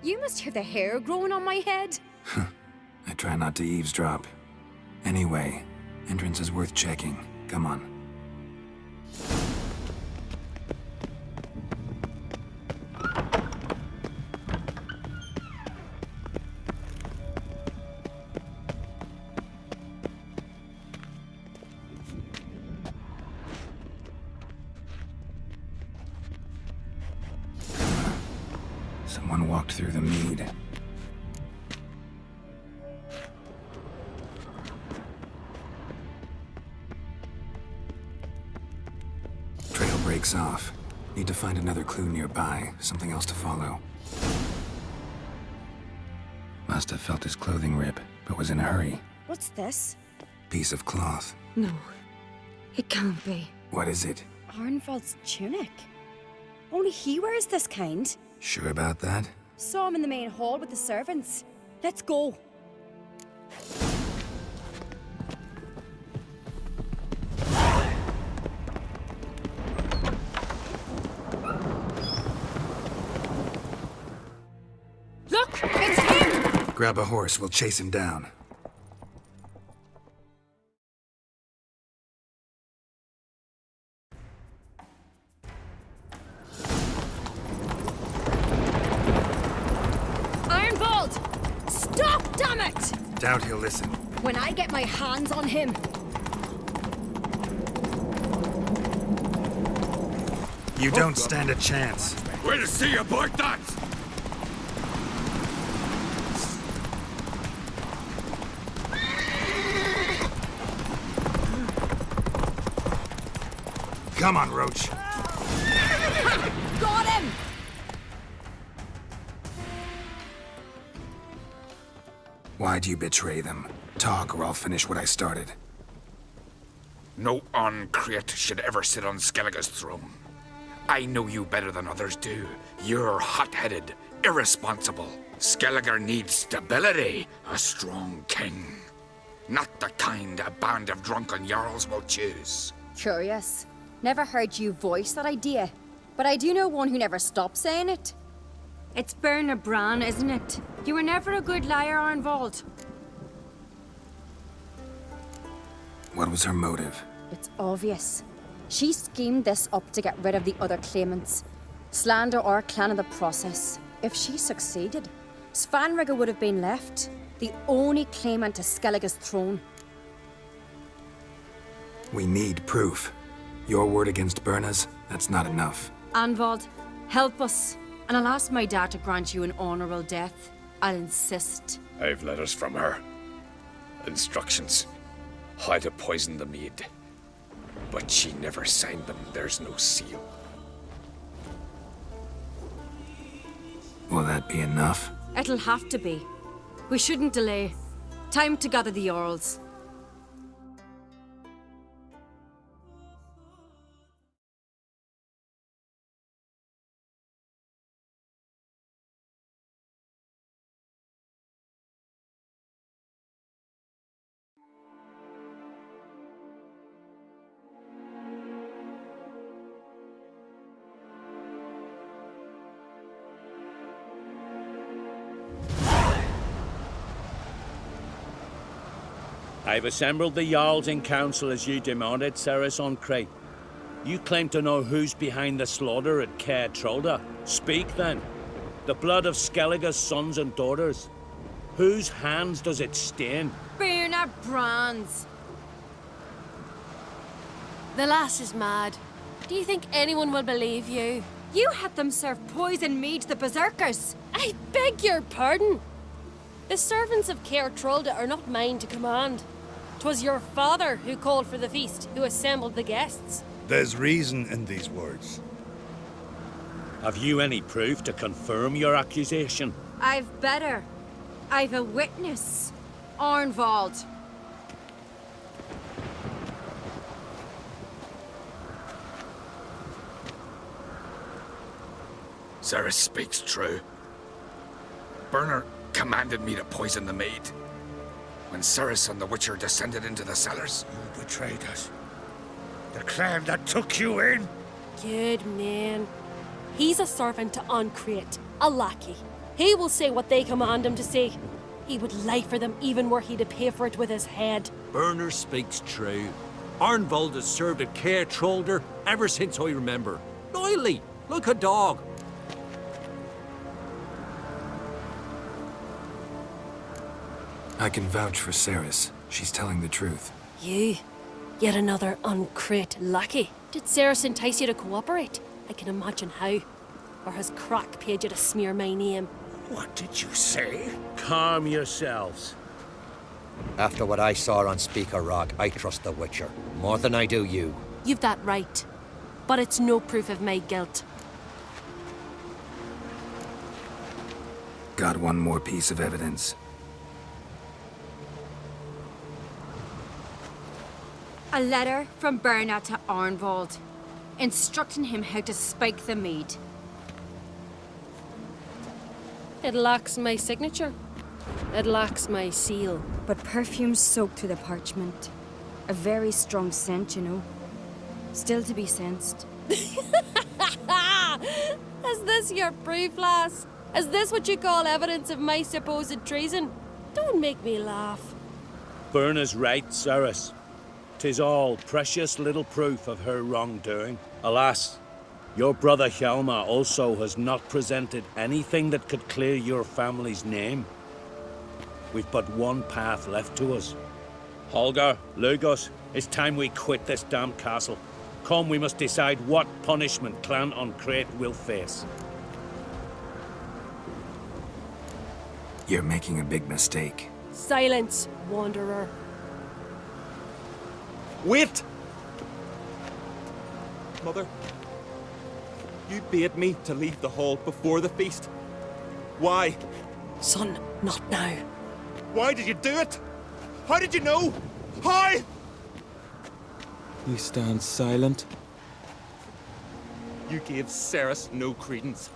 You must hear the hair growing on my head. I try not to eavesdrop. Anyway, entrance is worth checking. Come on. Someone walked through the mead. Trail breaks off. Need to find another clue nearby, something else to follow. Must have felt his clothing rip, but was in a hurry. What's this? Piece of cloth. No, it can't be. What is it? Arnvold's tunic. Only he wears this kind. Sure about that? Saw him in the main hall with the servants. Let's go. Look! It's him! Grab a horse, we'll chase him down. Stop, damn it! Doubt he'll listen. When I get my hands on him. You don't stand a chance. We'll see about that! Come on, Roach. Got him! Why'd you betray them? Talk or I'll finish what I started. No Uncreate should ever sit on Skellige's throne. I know you better than others do. You're hot-headed, irresponsible. Skellige needs stability, a strong king. Not the kind a band of drunken jarls will choose. Curious. Never heard you voice that idea. But I do know one who never stopped saying it. It's Berna Bran, isn't it? You were never a good liar, Arnvold. What was her motive? It's obvious. She schemed this up to get rid of the other claimants. Slander our clan in the process. If she succeeded, Svanrigger would have been left, the only claimant to Skellige's throne. We need proof. Your word against Birna's, that's not enough. Anvald, help us, and I'll ask my dad to grant you an honorable death. I'll insist. I've letters from her. Instructions. How to poison the mead. But she never signed them. There's no seal. Will that be enough? It'll have to be. We shouldn't delay. Time to gather the Jarls. I've assembled the Jarls in council as you demanded, Ceres on Crate. You claim to know who's behind the slaughter at Caer Trolda. Speak then. The blood of Skellige's sons and daughters. Whose hands does it stain? Birna Brands. The lass is mad. Do you think anyone will believe you? You had them serve poison mead to the berserkers. I beg your pardon. The servants of Caer Trolda are not mine to command. 'Twas your father who called for the feast, who assembled the guests. There's reason in these words. Have you any proof to confirm your accusation? I've better. I've a witness. Arnvald. Ceres speaks true. Birna commanded me to poison the maid. When Ceres and the Witcher descended into the cellars. You betrayed us. The clan that took you in. Good man. He's a servant to Ancrate, a lackey. He will say what they command him to say. He would lie for them even were he to pay for it with his head. Birna speaks true. Arnvald has served at Caer Trolda ever since I remember. Loyally, like a dog. I can vouch for Ceres. She's telling the truth. You? Yet another Ancrate lackey. Did Ceres entice you to cooperate? I can imagine how. Or has Crack paid you to smear my name? What did you say? Calm yourselves. After what I saw on Speaker Rock, I trust the Witcher. More than I do you. You've that right. But it's no proof of my guilt. Got one more piece of evidence. A letter from Birna to Arnvald, instructing him how to spike the mead. It lacks my signature. It lacks my seal. But perfume soaked through the parchment. A very strong scent, you know. Still to be sensed. Is this your proof, lass? Is this what you call evidence of my supposed treason? Don't make me laugh. Birna's right, Ceres. 'Tis all precious little proof of her wrongdoing. Alas, your brother Hjalmar also has not presented anything that could clear your family's name. We've but one path left to us. Holger, Lugos, it's time we quit this damned castle. Come, we must decide what punishment Clan Ancrate will face. You're making a big mistake. Silence, wanderer. Wait! Mother, you bade me to leave the hall before the feast. Why? Son, not now. Why did you do it? How did you know? How? You stand silent. You gave Ceres no credence.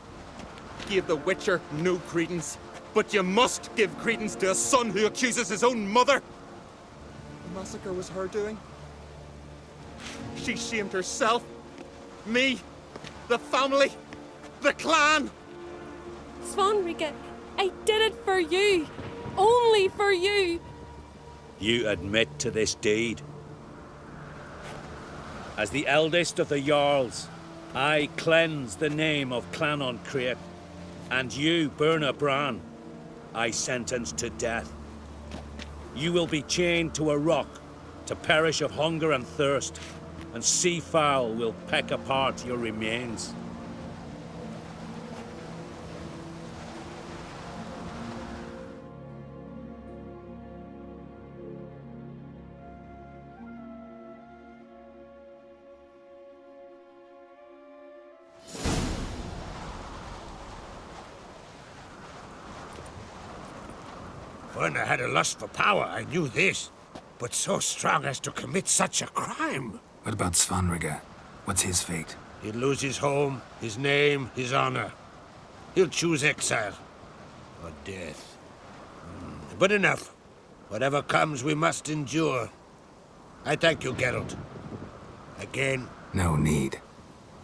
Gave the Witcher no credence. But you must give credence to a son who accuses his own mother. The massacre was her doing. She shamed herself, me, the family, the clan. Svanrige, I did it for you. Only for you. You admit to this deed. As the eldest of the Jarls, I cleanse the name of Clan Ancrate. And you, Burna Bran, I sentence to death. You will be chained to a rock to perish of hunger and thirst, and sea fowl will peck apart your remains. Burna had a lust for power, I knew this. But so strong as to commit such a crime. What about Svanrige? What's his fate? He'll lose his home, his name, his honor. He'll choose exile. Or death. But enough. Whatever comes, we must endure. I thank you, Geralt. Again. No need.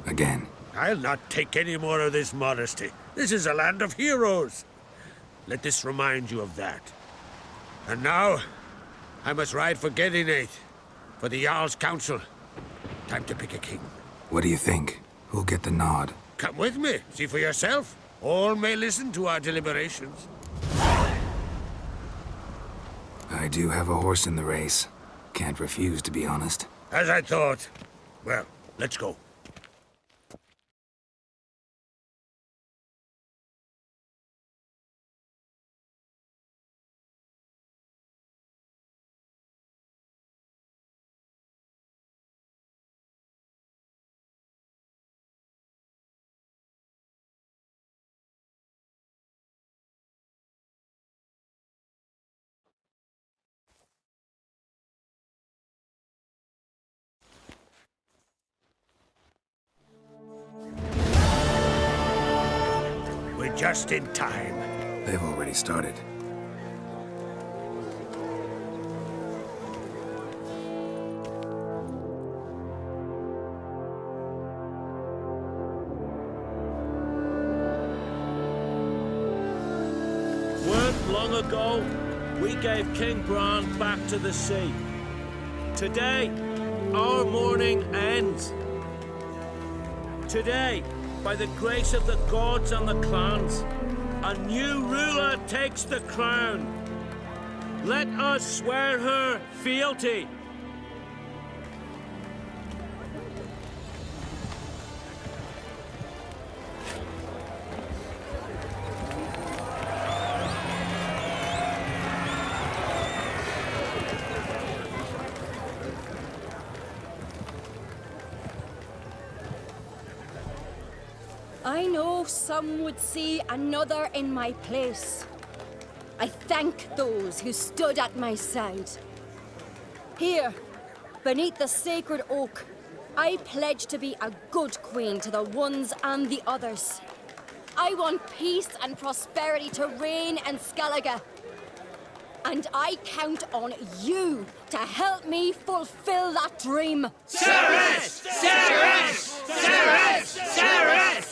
Again. I'll not take any more of this modesty. This is a land of heroes. Let this remind you of that. And now, I must ride for Gedinate, for the Jarl's Council. Time to pick a king. What do you think? Who'll get the nod? Come with me, see for yourself. All may listen to our deliberations. I do have a horse in the race. Can't refuse, to be honest. As I thought. Well, let's go. Just in time. They've already started. Weren't long ago, we gave King Bran back to the sea. Today, our mourning ends. Today, by the grace of the gods and the clans, a new ruler takes the crown. Let us swear her fealty. I know some would see another in my place. I thank those who stood at my side. Here, beneath the sacred oak, I pledge to be a good queen to the ones and the others. I want peace and prosperity to reign in Skellige. And I count on you to help me fulfill that dream. Ceres! Ceres! Ceres! Ceres!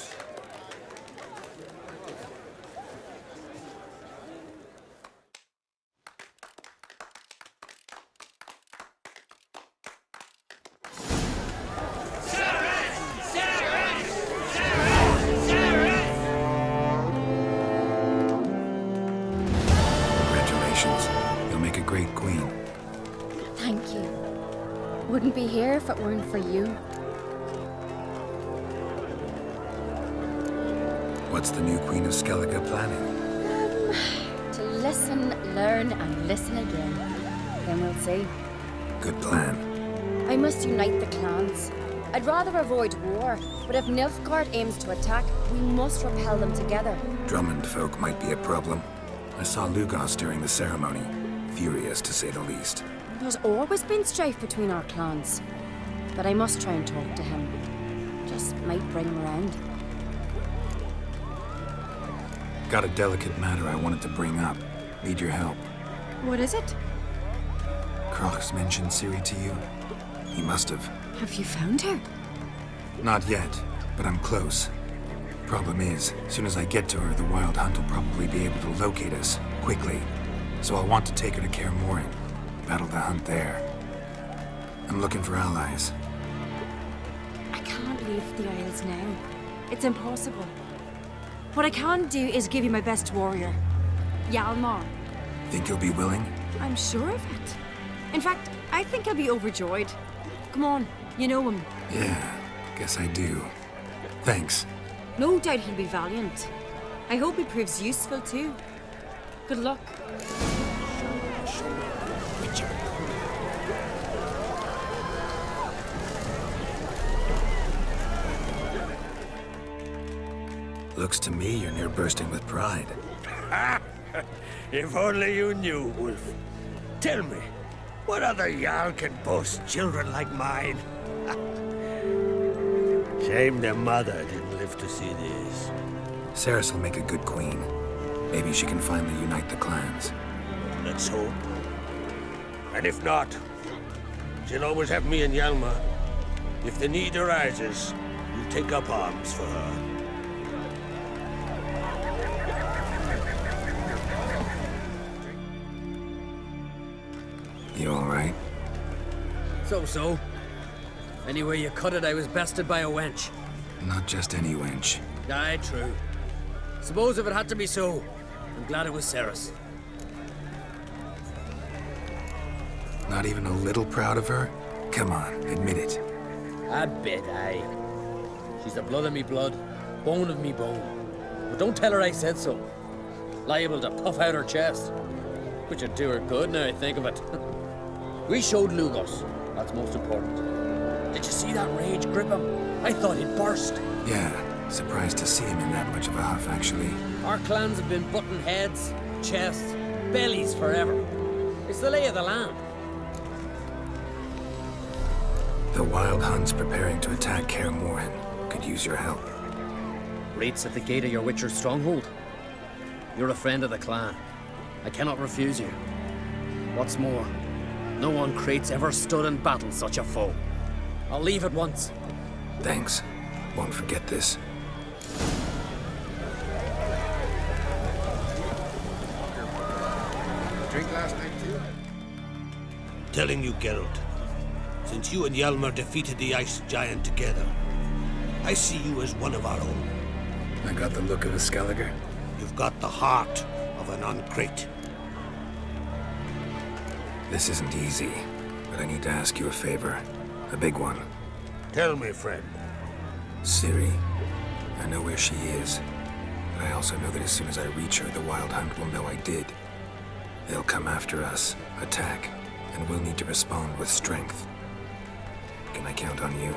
Great queen. Thank you. Wouldn't be here if it weren't for you. What's the new Queen of Skellige planning? To listen, learn, and listen again. Then we'll see. Good plan. I must unite the clans. I'd rather avoid war, but if Nilfgaard aims to attack, we must repel them together. Drummond folk might be a problem. I saw Lugos during the ceremony. Furious, to say the least. There's always been strife between our clans. But I must try and talk to him. Just might bring him around. Got a delicate matter I wanted to bring up. Need your help. What is it? Croc's mentioned Ciri to you? He must have. Have you found her? Not yet, but I'm close. Problem is, as soon as I get to her, the Wild Hunt will probably be able to locate us, quickly. So I'll want to take her to Kaer Morhen. Battle the hunt there. I'm looking for allies. I can't leave the Isles now. It's impossible. What I can do is give you my best warrior, Hjalmar. Think you'll be willing? I'm sure of it. In fact, I think he'll be overjoyed. Come on, you know him. Yeah, guess I do. Thanks. No doubt he'll be valiant. I hope he proves useful too. Good luck. Looks to me you're near bursting with pride. If only you knew, Wolf. Tell me, what other Jarl can boast children like mine? Shame their mother didn't live to see this. Ceres will make a good queen. Maybe she can finally unite the clans. Let's hope. And if not, she'll always have me and Hjalmar. If the need arises, we'll take up arms for her. You all right? So. Anyway you cut it, I was bested by a wench. Not just any wench. Aye, true. Suppose if it had to be so, I'm glad it was Ceres. Not even a little proud of her? Come on, admit it. A bit, aye. She's the blood of me blood, bone of me bone. But don't tell her I said so. Liable to puff out her chest. Which would do her good now I think of it. We showed Lugos. That's most important. Did you see that rage grip him? I thought he'd burst. Yeah, surprised to see him in that much of a huff, actually. Our clans have been butting heads, chests, bellies forever. It's the lay of the land. The Wild Hunt's preparing to attack Kaer Morhen. Could use your help. Raid's at the gate of your Witcher's stronghold. You're a friend of the clan. I cannot refuse you. What's more, no one Crate's ever stood in battle such a foe. I'll leave at once. Thanks. Won't forget this. Drink last night too? Telling you, Geralt, since you and Hjalmar defeated the Ice Giant together, I see you as one of our own. I got the look of a Skelliger. You've got the heart of an Uncrate. This isn't easy, but I need to ask you a favor. A big one. Tell me, friend. Ciri. I know where she is, but I also know that as soon as I reach her, the Wild Hunt will know I did. They'll come after us, attack, and we'll need to respond with strength. Can I count on you?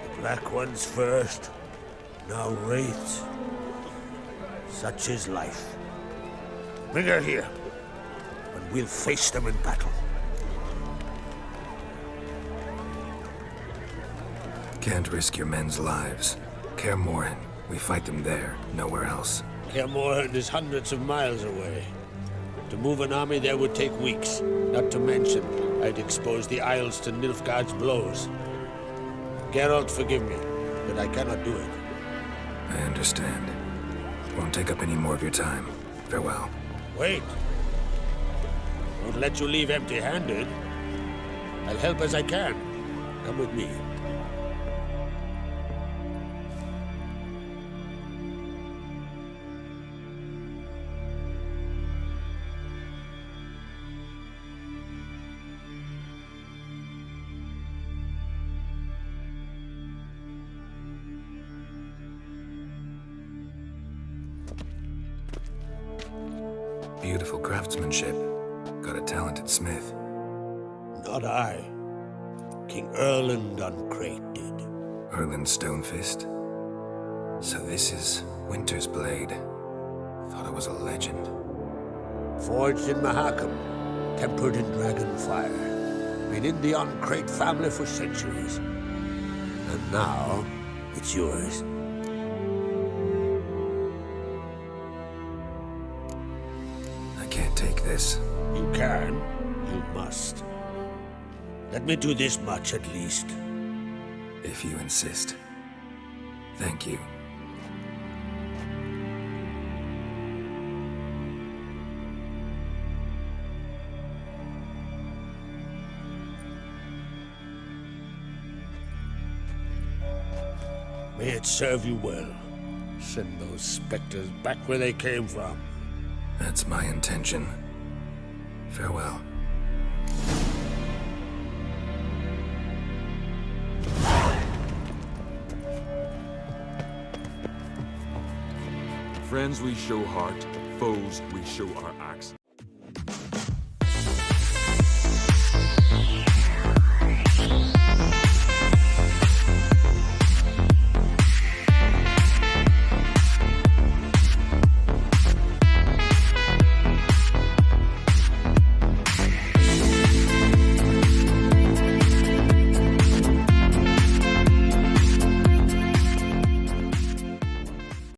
The Black Ones first, now Wraiths. Such is life. Bring her here, and we'll face them in battle. Can't risk your men's lives. Kaer Morhen, we fight them there, nowhere else. Kaer Morhen is hundreds of miles away. To move an army there would take weeks. Not to mention, I'd expose the Isles to Nilfgaard's blows. Geralt, forgive me, but I cannot do it. I understand. Won't take up any more of your time. Farewell. Wait. Won't let you leave empty-handed. I'll help as I can. Come with me. Beautiful craftsmanship. Got a talented smith. Not I. King Erland Uncrate did. Erland Stonefist. So this is Winter's Blade. Thought it was a legend. Forged in Mahakam, tempered in dragon fire. Been in the Uncrate family for centuries. And now, it's yours. Can't take this. You can. You must. Let me do this much at least. If you insist. Thank you. May it serve you well. Send those specters back where they came from. That's my intention. Farewell. Friends we show heart, foes we show our axe.